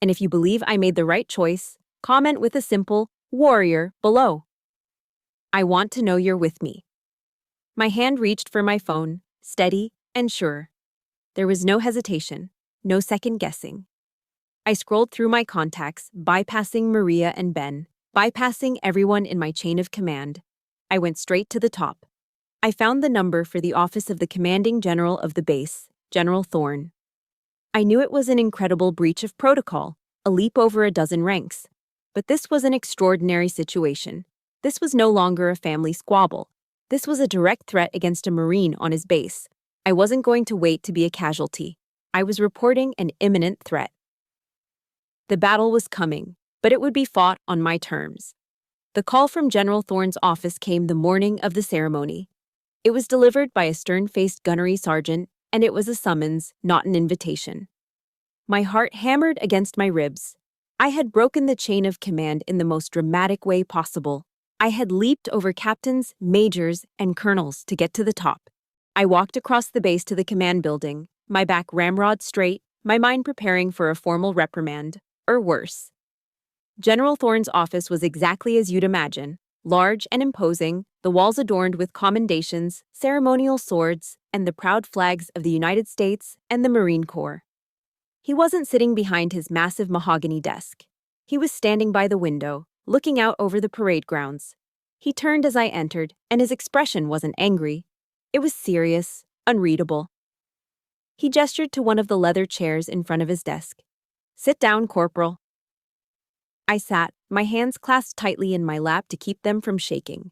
And if you believe I made the right choice, comment with a simple warrior below. I want to know you're with me. My hand reached for my phone, steady and sure. There was no hesitation, no second guessing. I scrolled through my contacts, bypassing Maria and Ben, bypassing everyone in my chain of command. I went straight to the top. I found the number for the office of the commanding general of the base, General Thorne. I knew it was an incredible breach of protocol, a leap over a dozen ranks. But this was an extraordinary situation. This was no longer a family squabble. This was a direct threat against a Marine on his base. I wasn't going to wait to be a casualty. I was reporting an imminent threat. The battle was coming, but it would be fought on my terms. The call from General Thorne's office came the morning of the ceremony. It was delivered by a stern-faced gunnery sergeant, and it was a summons, not an invitation. My heart hammered against my ribs. I had broken the chain of command in the most dramatic way possible. I had leaped over captains, majors, and colonels to get to the top. I walked across the base to the command building, my back ramrod straight, my mind preparing for a formal reprimand, or worse. General Thorne's office was exactly as you'd imagine, large and imposing, the walls adorned with commendations, ceremonial swords, and the proud flags of the United States and the Marine Corps. He wasn't sitting behind his massive mahogany desk. He was standing by the window, looking out over the parade grounds. He turned as I entered, and his expression wasn't angry. It was serious, unreadable. He gestured to one of the leather chairs in front of his desk. "Sit down, Corporal." I sat, my hands clasped tightly in my lap to keep them from shaking.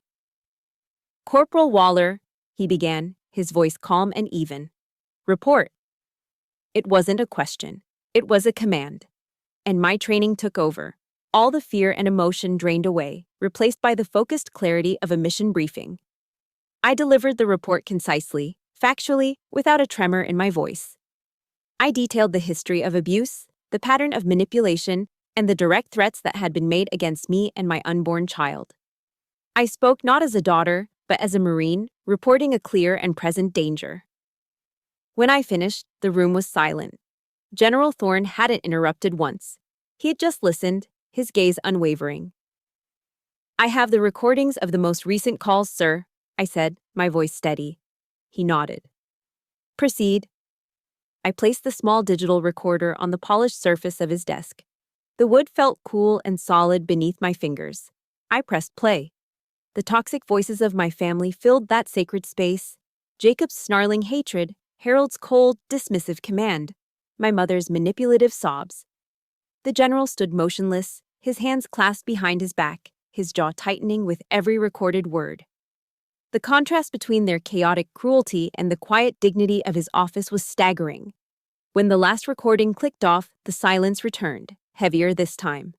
"Corporal Waller," he began, his voice calm and even. "Report." It wasn't a question. It was a command. And my training took over. All the fear and emotion drained away, replaced by the focused clarity of a mission briefing. I delivered the report concisely, factually, without a tremor in my voice. I detailed the history of abuse, the pattern of manipulation, and the direct threats that had been made against me and my unborn child. I spoke not as a daughter, but as a Marine, reporting a clear and present danger. When I finished, the room was silent. General Thorne hadn't interrupted once. He had just listened, his gaze unwavering. "I have the recordings of the most recent calls, sir," I said, my voice steady. He nodded. "Proceed." I placed the small digital recorder on the polished surface of his desk. The wood felt cool and solid beneath my fingers. I pressed play. The toxic voices of my family filled that sacred space. Jacob's snarling hatred, Harold's cold, dismissive command, my mother's manipulative sobs. The general stood motionless, his hands clasped behind his back, his jaw tightening with every recorded word. The contrast between their chaotic cruelty and the quiet dignity of his office was staggering. When the last recording clicked off, the silence returned, heavier this time.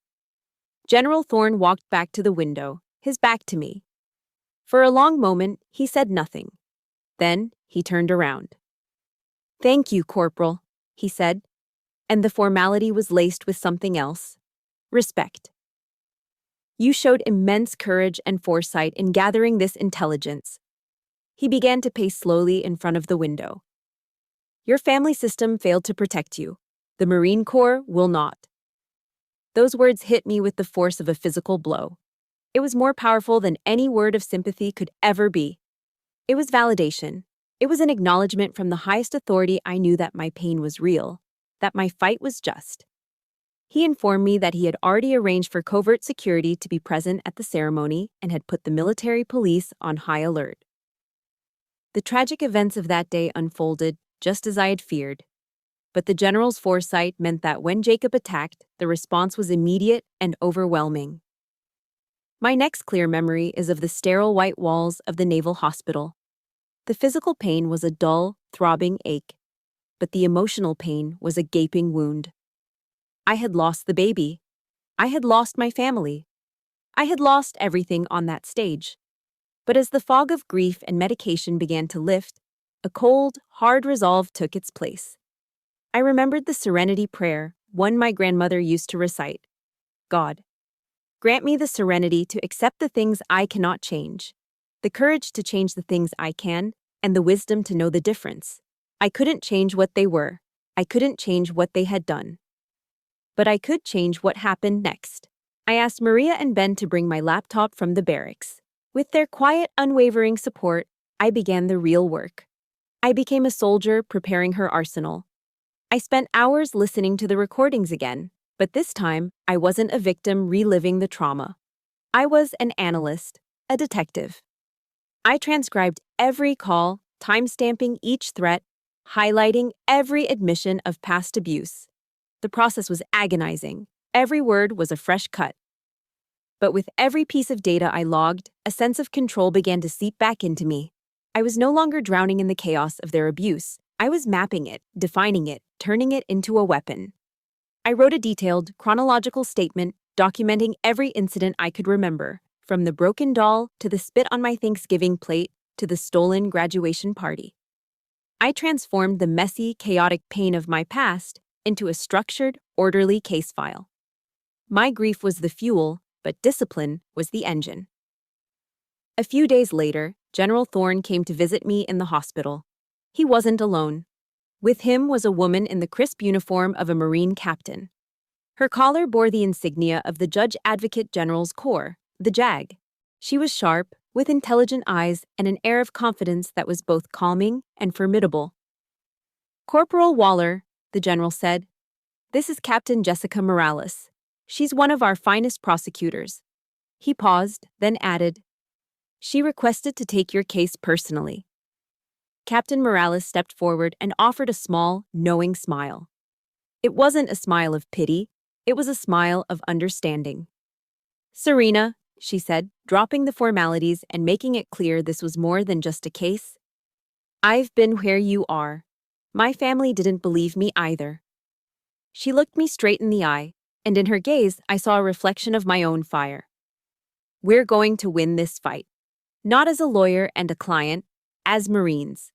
General Thorne walked back to the window, his back to me. For a long moment, he said nothing. Then, he turned around. "Thank you, Corporal," he said, and the formality was laced with something else. Respect. "You showed immense courage and foresight in gathering this intelligence." He began to pace slowly in front of the window. "Your family system failed to protect you. The Marine Corps will not." Those words hit me with the force of a physical blow. It was more powerful than any word of sympathy could ever be. It was validation. It was an acknowledgement from the highest authority I knew that my pain was real, that my fight was just. He informed me that he had already arranged for covert security to be present at the ceremony and had put the military police on high alert. The tragic events of that day unfolded just as I had feared. But the general's foresight meant that when Jacob attacked, the response was immediate and overwhelming. My next clear memory is of the sterile white walls of the Naval Hospital. The physical pain was a dull, throbbing ache, but the emotional pain was a gaping wound. I had lost the baby. I had lost my family. I had lost everything on that stage. But as the fog of grief and medication began to lift, a cold, hard resolve took its place. I remembered the serenity prayer, one my grandmother used to recite. God, grant me the serenity to accept the things I cannot change, the courage to change the things I can, and the wisdom to know the difference. I couldn't change what they were. I couldn't change what they had done. But I could change what happened next. I asked Maria and Ben to bring my laptop from the barracks. With their quiet, unwavering support, I began the real work. I became a soldier preparing her arsenal. I spent hours listening to the recordings again, but this time I wasn't a victim reliving the trauma. I was an analyst, a detective. I transcribed every call, timestamping each threat, highlighting every admission of past abuse. The process was agonizing. Every word was a fresh cut. But with every piece of data I logged, a sense of control began to seep back into me. I was no longer drowning in the chaos of their abuse. I was mapping it, defining it, turning it into a weapon. I wrote a detailed, chronological statement documenting every incident I could remember, from the broken doll to the spit on my Thanksgiving plate to the stolen graduation party. I transformed the messy, chaotic pain of my past into a structured, orderly case file. My grief was the fuel, but discipline was the engine. A few days later, General Thorne came to visit me in the hospital. He wasn't alone. With him was a woman in the crisp uniform of a Marine captain. Her collar bore the insignia of the Judge Advocate General's Corps, the JAG. She was sharp, with intelligent eyes and an air of confidence that was both calming and formidable. "Corporal Waller," the general said, "this is Captain Jessica Morales. She's one of our finest prosecutors." He paused, then added, "She requested to take your case personally." Captain Morales stepped forward and offered a small, knowing smile. It wasn't a smile of pity, it was a smile of understanding. "Serena," she said, dropping the formalities and making it clear this was more than just a case. "I've been where you are. My family didn't believe me either." She looked me straight in the eye, and in her gaze I saw a reflection of my own fire. "We're going to win this fight. Not as a lawyer and a client, as Marines."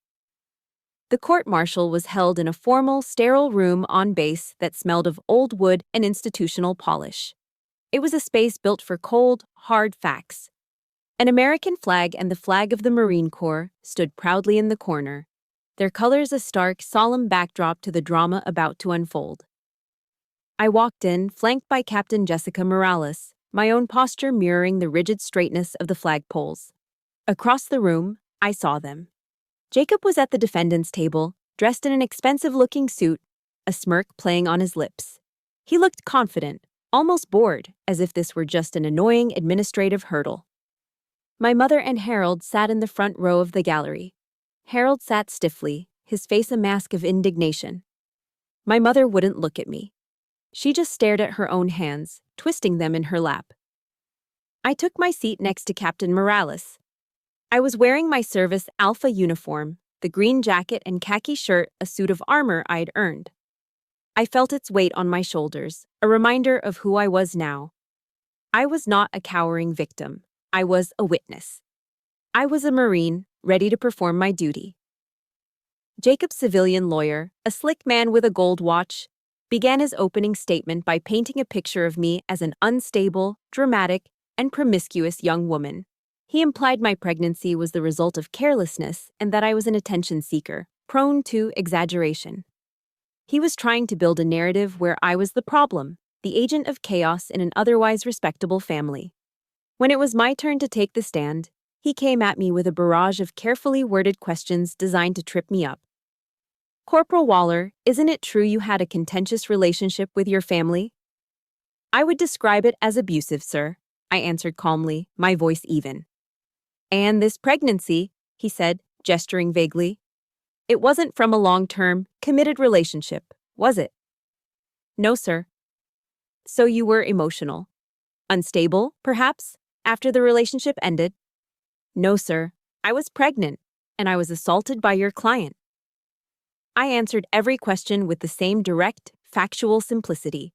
The court-martial was held in a formal, sterile room on base that smelled of old wood and institutional polish. It was a space built for cold, hard facts. An American flag and the flag of the Marine Corps stood proudly in the corner, their colors a stark, solemn backdrop to the drama about to unfold. I walked in, flanked by Captain Jessica Morales, my own posture mirroring the rigid straightness of the flagpoles. Across the room, I saw them. Jacob was at the defendant's table, dressed in an expensive-looking suit, a smirk playing on his lips. He looked confident, almost bored, as if this were just an annoying administrative hurdle. My mother and Harold sat in the front row of the gallery. Harold sat stiffly, his face a mask of indignation. My mother wouldn't look at me. She just stared at her own hands, twisting them in her lap. I took my seat next to Captain Morales. I was wearing my service Alpha uniform, the green jacket and khaki shirt, a suit of armor I'd earned. I felt its weight on my shoulders, a reminder of who I was now. I was not a cowering victim. I was a witness. I was a Marine, ready to perform my duty. Jacob's civilian lawyer, a slick man with a gold watch, began his opening statement by painting a picture of me as an unstable, dramatic, and promiscuous young woman. He implied my pregnancy was the result of carelessness and that I was an attention seeker, prone to exaggeration. He was trying to build a narrative where I was the problem, the agent of chaos in an otherwise respectable family. When it was my turn to take the stand, he came at me with a barrage of carefully worded questions designed to trip me up. "Corporal Waller, isn't it true you had a contentious relationship with your family?" "I would describe it as abusive, sir," I answered calmly, my voice even. "And this pregnancy," he said, gesturing vaguely. "It wasn't from a long-term, committed relationship, was it?" "No, sir." "So you were emotional. Unstable, perhaps, after the relationship ended?" "No, sir. I was pregnant, and I was assaulted by your client." I answered every question with the same direct, factual simplicity.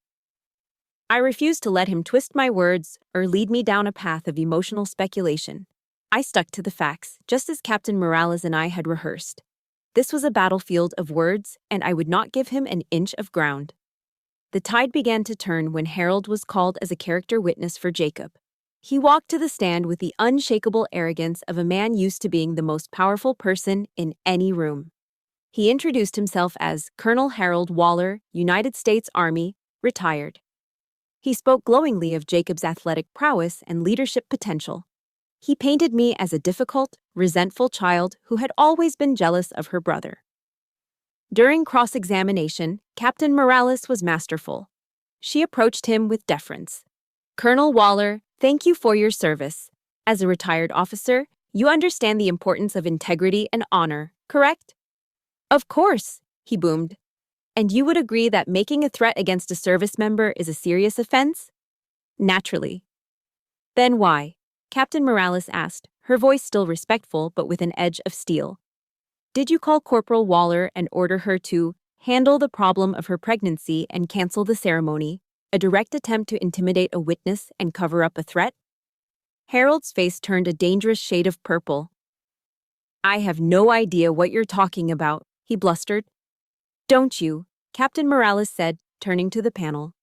I refused to let him twist my words or lead me down a path of emotional speculation. I stuck to the facts, just as Captain Morales and I had rehearsed. This was a battlefield of words, and I would not give him an inch of ground. The tide began to turn when Harold was called as a character witness for Jacob. He walked to the stand with the unshakable arrogance of a man used to being the most powerful person in any room. He introduced himself as Colonel Harold Waller, United States Army, retired. He spoke glowingly of Jacob's athletic prowess and leadership potential. He painted me as a difficult, resentful child who had always been jealous of her brother. During cross-examination, Captain Morales was masterful. She approached him with deference. Colonel Waller, thank you for your service. As a retired officer, you understand the importance of integrity and honor, correct? Of course, he boomed. And you would agree that making a threat against a service member is a serious offense? Naturally. Then why? Captain Morales asked, her voice still respectful but with an edge of steel. Did you call Corporal Waller and order her to handle the problem of her pregnancy and cancel the ceremony, a direct attempt to intimidate a witness and cover up a threat? Harold's face turned a dangerous shade of purple. I have no idea what you're talking about, he blustered. Don't you? Captain Morales said, turning to the panel.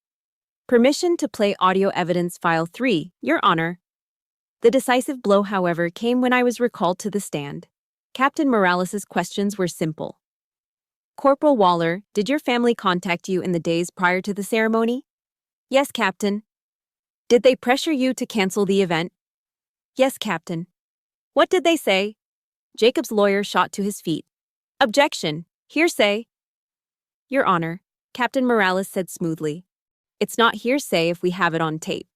Permission to play audio evidence file 3, Your Honor. The decisive blow, however, came when I was recalled to the stand. Captain Morales's questions were simple. Corporal Waller, did your family contact you in the days prior to the ceremony? Yes, Captain. Did they pressure you to cancel the event? Yes, Captain. What did they say? Jacob's lawyer shot to his feet. Objection. Hearsay. Your Honor, Captain Morales said smoothly. It's not hearsay if we have it on tape.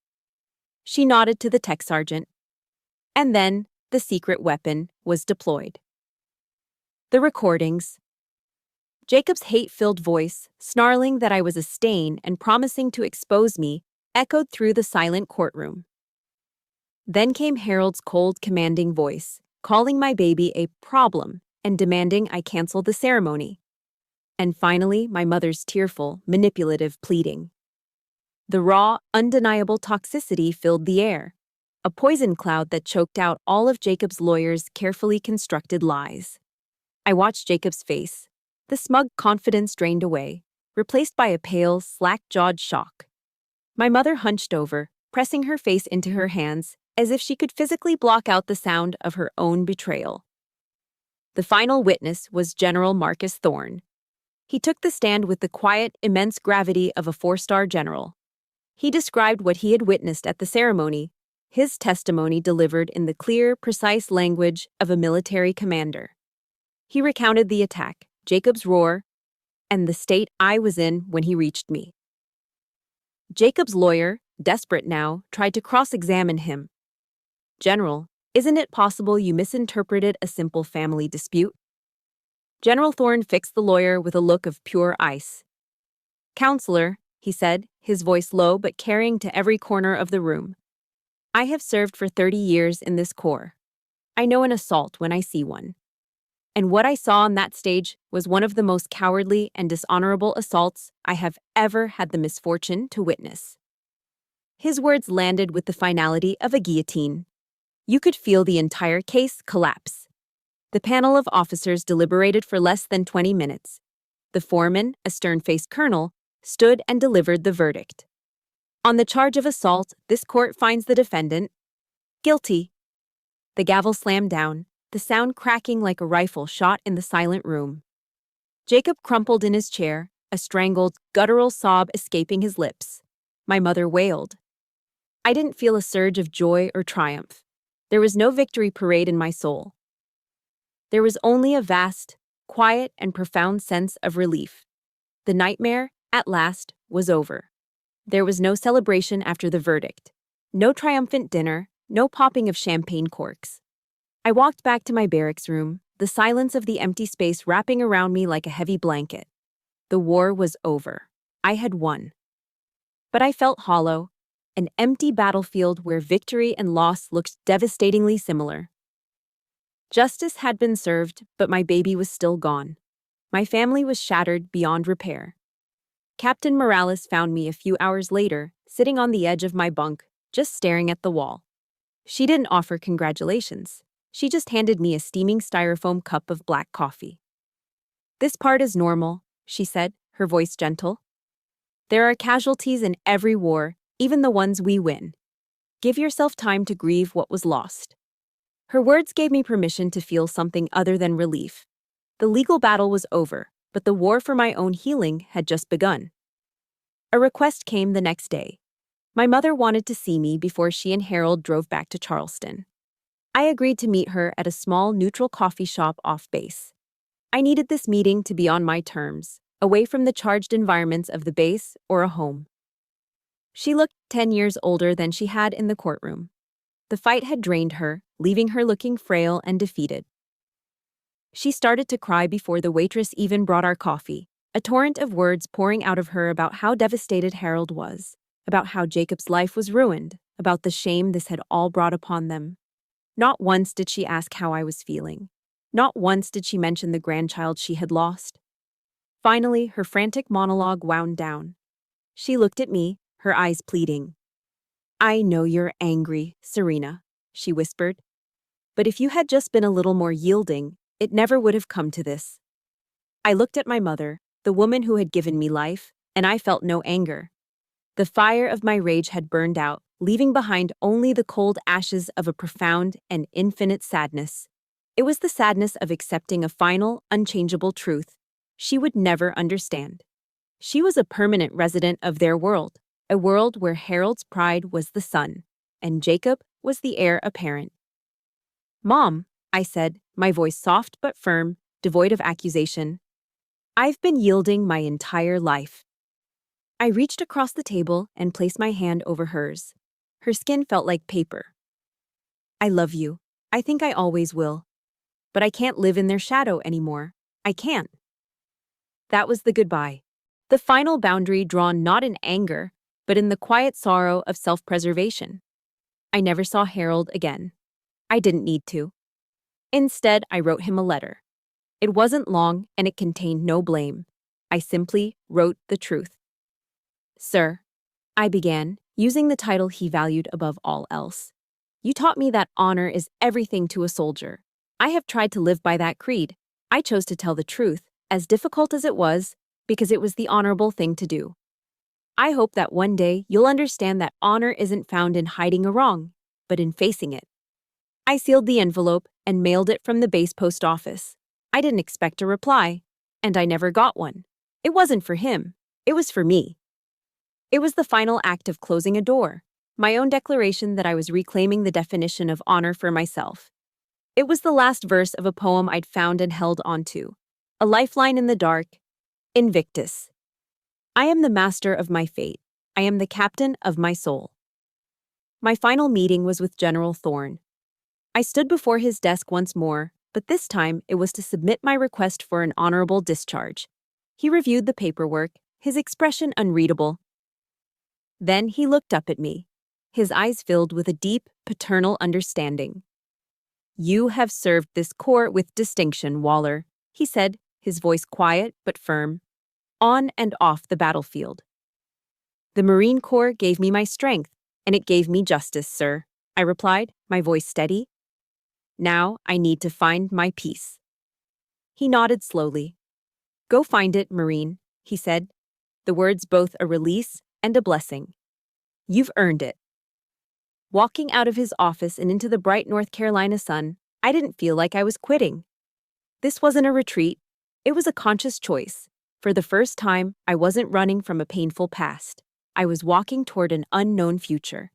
She nodded to the tech sergeant. And then, the secret weapon was deployed. The recordings. Jacob's hate-filled voice, snarling that I was a stain and promising to expose me, echoed through the silent courtroom. Then came Harold's cold, commanding voice, calling my baby a problem and demanding I cancel the ceremony. And finally, my mother's tearful, manipulative pleading. The raw, undeniable toxicity filled the air, a poison cloud that choked out all of Jacob's lawyer's carefully constructed lies. I watched Jacob's face. The smug confidence drained away, replaced by a pale, slack-jawed shock. My mother hunched over, pressing her face into her hands, as if she could physically block out the sound of her own betrayal. The final witness was General Marcus Thorne. He took the stand with the quiet, immense gravity of a 4-star general. He described what he had witnessed at the ceremony, his testimony delivered in the clear, precise language of a military commander. He recounted the attack, Jacob's roar, and the state I was in when he reached me. Jacob's lawyer, desperate now, tried to cross-examine him. General, isn't it possible you misinterpreted a simple family dispute? General Thorne fixed the lawyer with a look of pure ice. Counselor, he said, his voice low but carrying to every corner of the room. I have served for 30 years in this corps. I know an assault when I see one. And what I saw on that stage was one of the most cowardly and dishonorable assaults I have ever had the misfortune to witness. His words landed with the finality of a guillotine. You could feel the entire case collapse. The panel of officers deliberated for less than 20 minutes. The foreman, a stern-faced colonel, stood and delivered the verdict. On the charge of assault, this court finds the defendant guilty. The gavel slammed down, the sound cracking like a rifle shot in the silent room. Jacob crumpled in his chair, a strangled, guttural sob escaping his lips. My mother wailed. I didn't feel a surge of joy or triumph. There was no victory parade in my soul. There was only a vast, quiet, and profound sense of relief. The nightmare, at last, was over. There was no celebration after the verdict. No triumphant dinner, no popping of champagne corks. I walked back to my barracks room, the silence of the empty space wrapping around me like a heavy blanket. The war was over. I had won. But I felt hollow, an empty battlefield where victory and loss looked devastatingly similar. Justice had been served, but my baby was still gone. My family was shattered beyond repair. Captain Morales found me a few hours later, sitting on the edge of my bunk, just staring at the wall. She didn't offer congratulations. She just handed me a steaming styrofoam cup of black coffee. This part is normal, she said, her voice gentle. There are casualties in every war, even the ones we win. Give yourself time to grieve what was lost. Her words gave me permission to feel something other than relief. The legal battle was over, but the war for my own healing had just begun. A request came the next day. My mother wanted to see me before she and Harold drove back to Charleston. I agreed to meet her at a small, neutral coffee shop off base. I needed this meeting to be on my terms, away from the charged environments of the base or a home. She looked 10 years older than she had in the courtroom. The fight had drained her, leaving her looking frail and defeated. She started to cry before the waitress even brought our coffee, a torrent of words pouring out of her about how devastated Harold was, about how Jacob's life was ruined, about the shame this had all brought upon them. Not once did she ask how I was feeling. Not once did she mention the grandchild she had lost. Finally, her frantic monologue wound down. She looked at me, her eyes pleading. "I know you're angry, Serena," she whispered. "But if you had just been a little more yielding, it never would have come to this." I looked at my mother, the woman who had given me life, and I felt no anger. The fire of my rage had burned out, leaving behind only the cold ashes of a profound and infinite sadness. It was the sadness of accepting a final, unchangeable truth. She would never understand. She was a permanent resident of their world, a world where Harold's pride was the son, and Jacob was the heir apparent. "Mom," I said, my voice soft but firm, devoid of accusation, "I've been yielding my entire life." I reached across the table and placed my hand over hers. Her skin felt like paper. "I love you. I think I always will. But I can't live in their shadow anymore. I can't." That was the goodbye. The final boundary drawn not in anger, but in the quiet sorrow of self-preservation. I never saw Harold again. I didn't need to. Instead, I wrote him a letter. It wasn't long and it contained no blame. I simply wrote the truth. "Sir," I began, using the title he valued above all else. "You taught me that honor is everything to a soldier. I have tried to live by that creed. I chose to tell the truth, as difficult as it was, because it was the honorable thing to do. I hope that one day you'll understand that honor isn't found in hiding a wrong, but in facing it." I sealed the envelope and mailed it from the base post office. I didn't expect a reply, and I never got one. It wasn't for him. It was for me. It was the final act of closing a door, my own declaration that I was reclaiming the definition of honor for myself. It was the last verse of a poem I'd found and held onto, a lifeline in the dark, Invictus. I am the master of my fate. I am the captain of my soul. My final meeting was with General Thorne. I stood before his desk once more, but this time it was to submit my request for an honorable discharge. He reviewed the paperwork, his expression unreadable. Then he looked up at me, his eyes filled with a deep, paternal understanding. "You have served this corps with distinction, Waller," he said, his voice quiet but firm, "on and off the battlefield. The Marine Corps gave me my strength, and it gave me justice, sir," I replied, my voice steady. "Now I need to find my peace." He nodded slowly. "Go find it, Marine," he said, the words both a release and a blessing. "You've earned it." Walking out of his office and into the bright North Carolina sun, I didn't feel like I was quitting. This wasn't a retreat. It was a conscious choice. For the first time, I wasn't running from a painful past. I was walking toward an unknown future.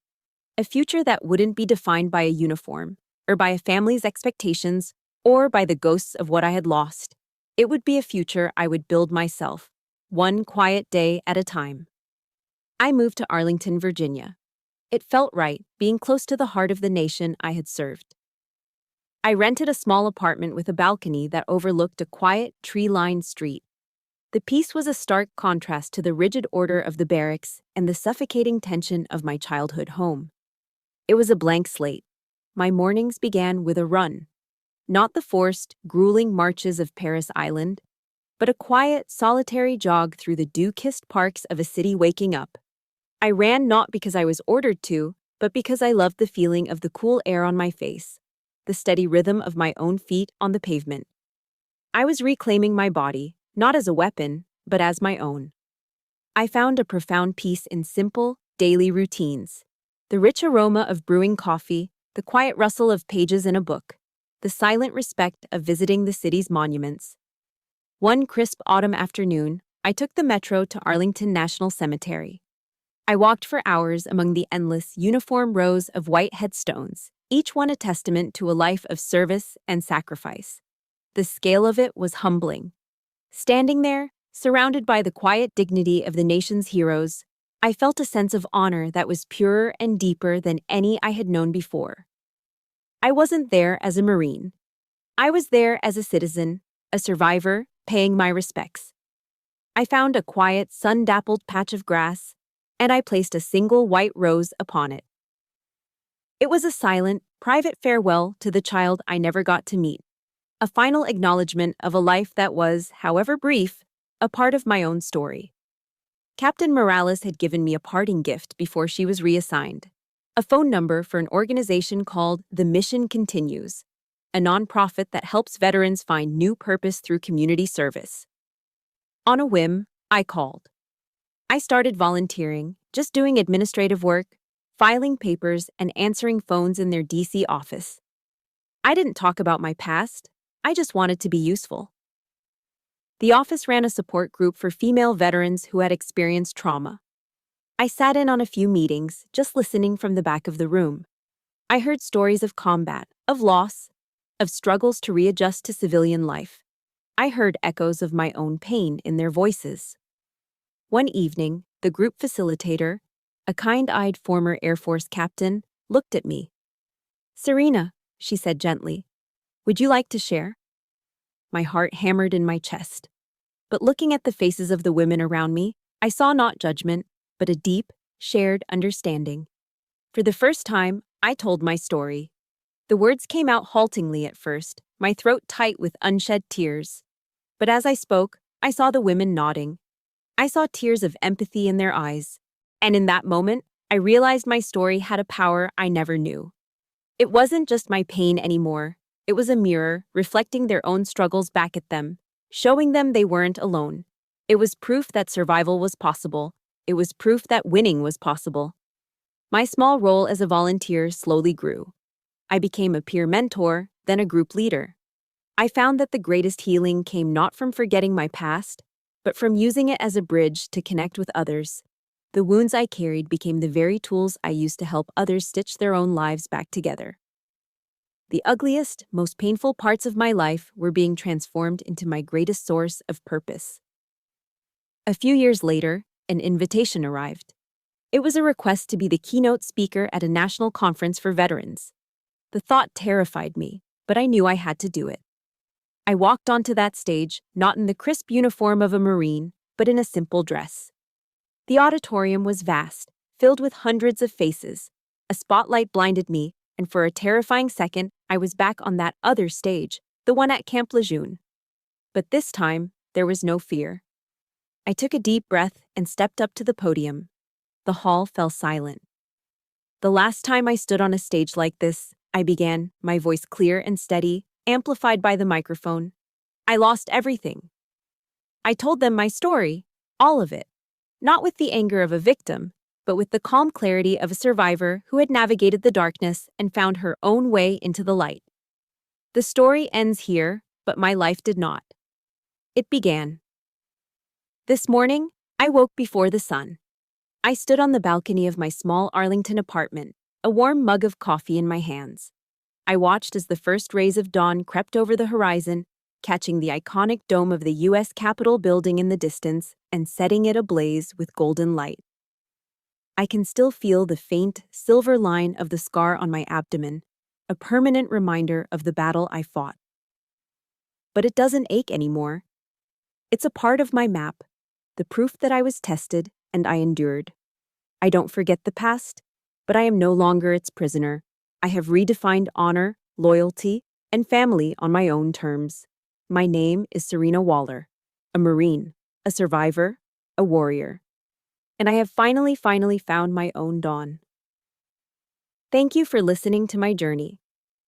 A future that wouldn't be defined by a uniform, or by a family's expectations, or by the ghosts of what I had lost. It would be a future I would build myself, one quiet day at a time. I moved to Arlington, Virginia. It felt right, being close to the heart of the nation I had served. I rented a small apartment with a balcony that overlooked a quiet, tree-lined street. The peace was a stark contrast to the rigid order of the barracks and the suffocating tension of my childhood home. It was a blank slate. My mornings began with a run. Not the forced, grueling marches of Paris Island, but a quiet, solitary jog through the dew-kissed parks of a city waking up. I ran not because I was ordered to, but because I loved the feeling of the cool air on my face, the steady rhythm of my own feet on the pavement. I was reclaiming my body, not as a weapon, but as my own. I found a profound peace in simple, daily routines. The rich aroma of brewing coffee, the quiet rustle of pages in a book, the silent respect of visiting the city's monuments. One crisp autumn afternoon, I took the metro to Arlington National Cemetery. I walked for hours among the endless, uniform rows of white headstones, each one a testament to a life of service and sacrifice. The scale of it was humbling. Standing there, surrounded by the quiet dignity of the nation's heroes, I felt a sense of honor that was purer and deeper than any I had known before. I wasn't there as a Marine. I was there as a citizen, a survivor, paying my respects. I found a quiet, sun-dappled patch of grass, and I placed a single white rose upon it. It was a silent, private farewell to the child I never got to meet, a final acknowledgement of a life that was, however brief, a part of my own story. Captain Morales had given me a parting gift before she was reassigned, a phone number for an organization called The Mission Continues, a nonprofit that helps veterans find new purpose through community service. On a whim, I called. I started volunteering, just doing administrative work, filing papers, and answering phones in their DC office. I didn't talk about my past, I just wanted to be useful. The office ran a support group for female veterans who had experienced trauma. I sat in on a few meetings, just listening from the back of the room. I heard stories of combat, of loss, of struggles to readjust to civilian life. I heard echoes of my own pain in their voices. One evening, the group facilitator, a kind-eyed former Air Force captain, looked at me. "Serena," she said gently, "would you like to share?" My heart hammered in my chest. But looking at the faces of the women around me, I saw not judgment, but a deep, shared understanding. For the first time, I told my story. The words came out haltingly at first, my throat tight with unshed tears. But as I spoke, I saw the women nodding. I saw tears of empathy in their eyes. And in that moment, I realized my story had a power I never knew. It wasn't just my pain anymore. It was a mirror, reflecting their own struggles back at them, showing them they weren't alone. It was proof that survival was possible. It was proof that winning was possible. My small role as a volunteer slowly grew. I became a peer mentor, then a group leader. I found that the greatest healing came not from forgetting my past, but from using it as a bridge to connect with others. The wounds I carried became the very tools I used to help others stitch their own lives back together. The ugliest, most painful parts of my life were being transformed into my greatest source of purpose. A few years later, an invitation arrived. It was a request to be the keynote speaker at a national conference for veterans. The thought terrified me, but I knew I had to do it. I walked onto that stage, not in the crisp uniform of a Marine, but in a simple dress. The auditorium was vast, filled with hundreds of faces. A spotlight blinded me, and for a terrifying second, I was back on that other stage, the one at Camp Lejeune. But this time, there was no fear. I took a deep breath and stepped up to the podium. The hall fell silent. "The last time I stood on a stage like this," I began, my voice clear and steady, amplified by the microphone, "I lost everything." I told them my story, all of it, not with the anger of a victim, but with the calm clarity of a survivor who had navigated the darkness and found her own way into the light. The story ends here, but my life did not. It began. This morning, I woke before the sun. I stood on the balcony of my small Arlington apartment, a warm mug of coffee in my hands. I watched as the first rays of dawn crept over the horizon, catching the iconic dome of the U.S. Capitol building in the distance and setting it ablaze with golden light. I can still feel the faint, silver line of the scar on my abdomen, a permanent reminder of the battle I fought. But it doesn't ache anymore. It's a part of my map, the proof that I was tested and I endured. I don't forget the past, but I am no longer its prisoner. I have redefined honor, loyalty, and family on my own terms. My name is Serena Waller, a Marine, a survivor, a warrior. And I have finally found my own dawn. Thank you for listening to my journey.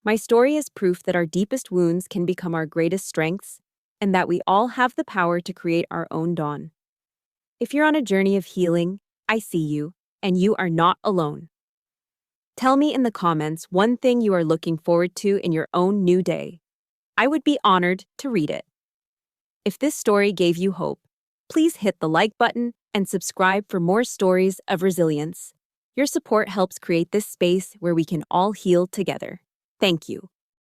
My story is proof that our deepest wounds can become our greatest strengths, and that we all have the power to create our own dawn. If you're on a journey of healing, I see you, and you are not alone. Tell me in the comments one thing you are looking forward to in your own new day. I would be honored to read it. If this story gave you hope, please hit the like button and subscribe for more stories of resilience. Your support helps create this space where we can all heal together. Thank you.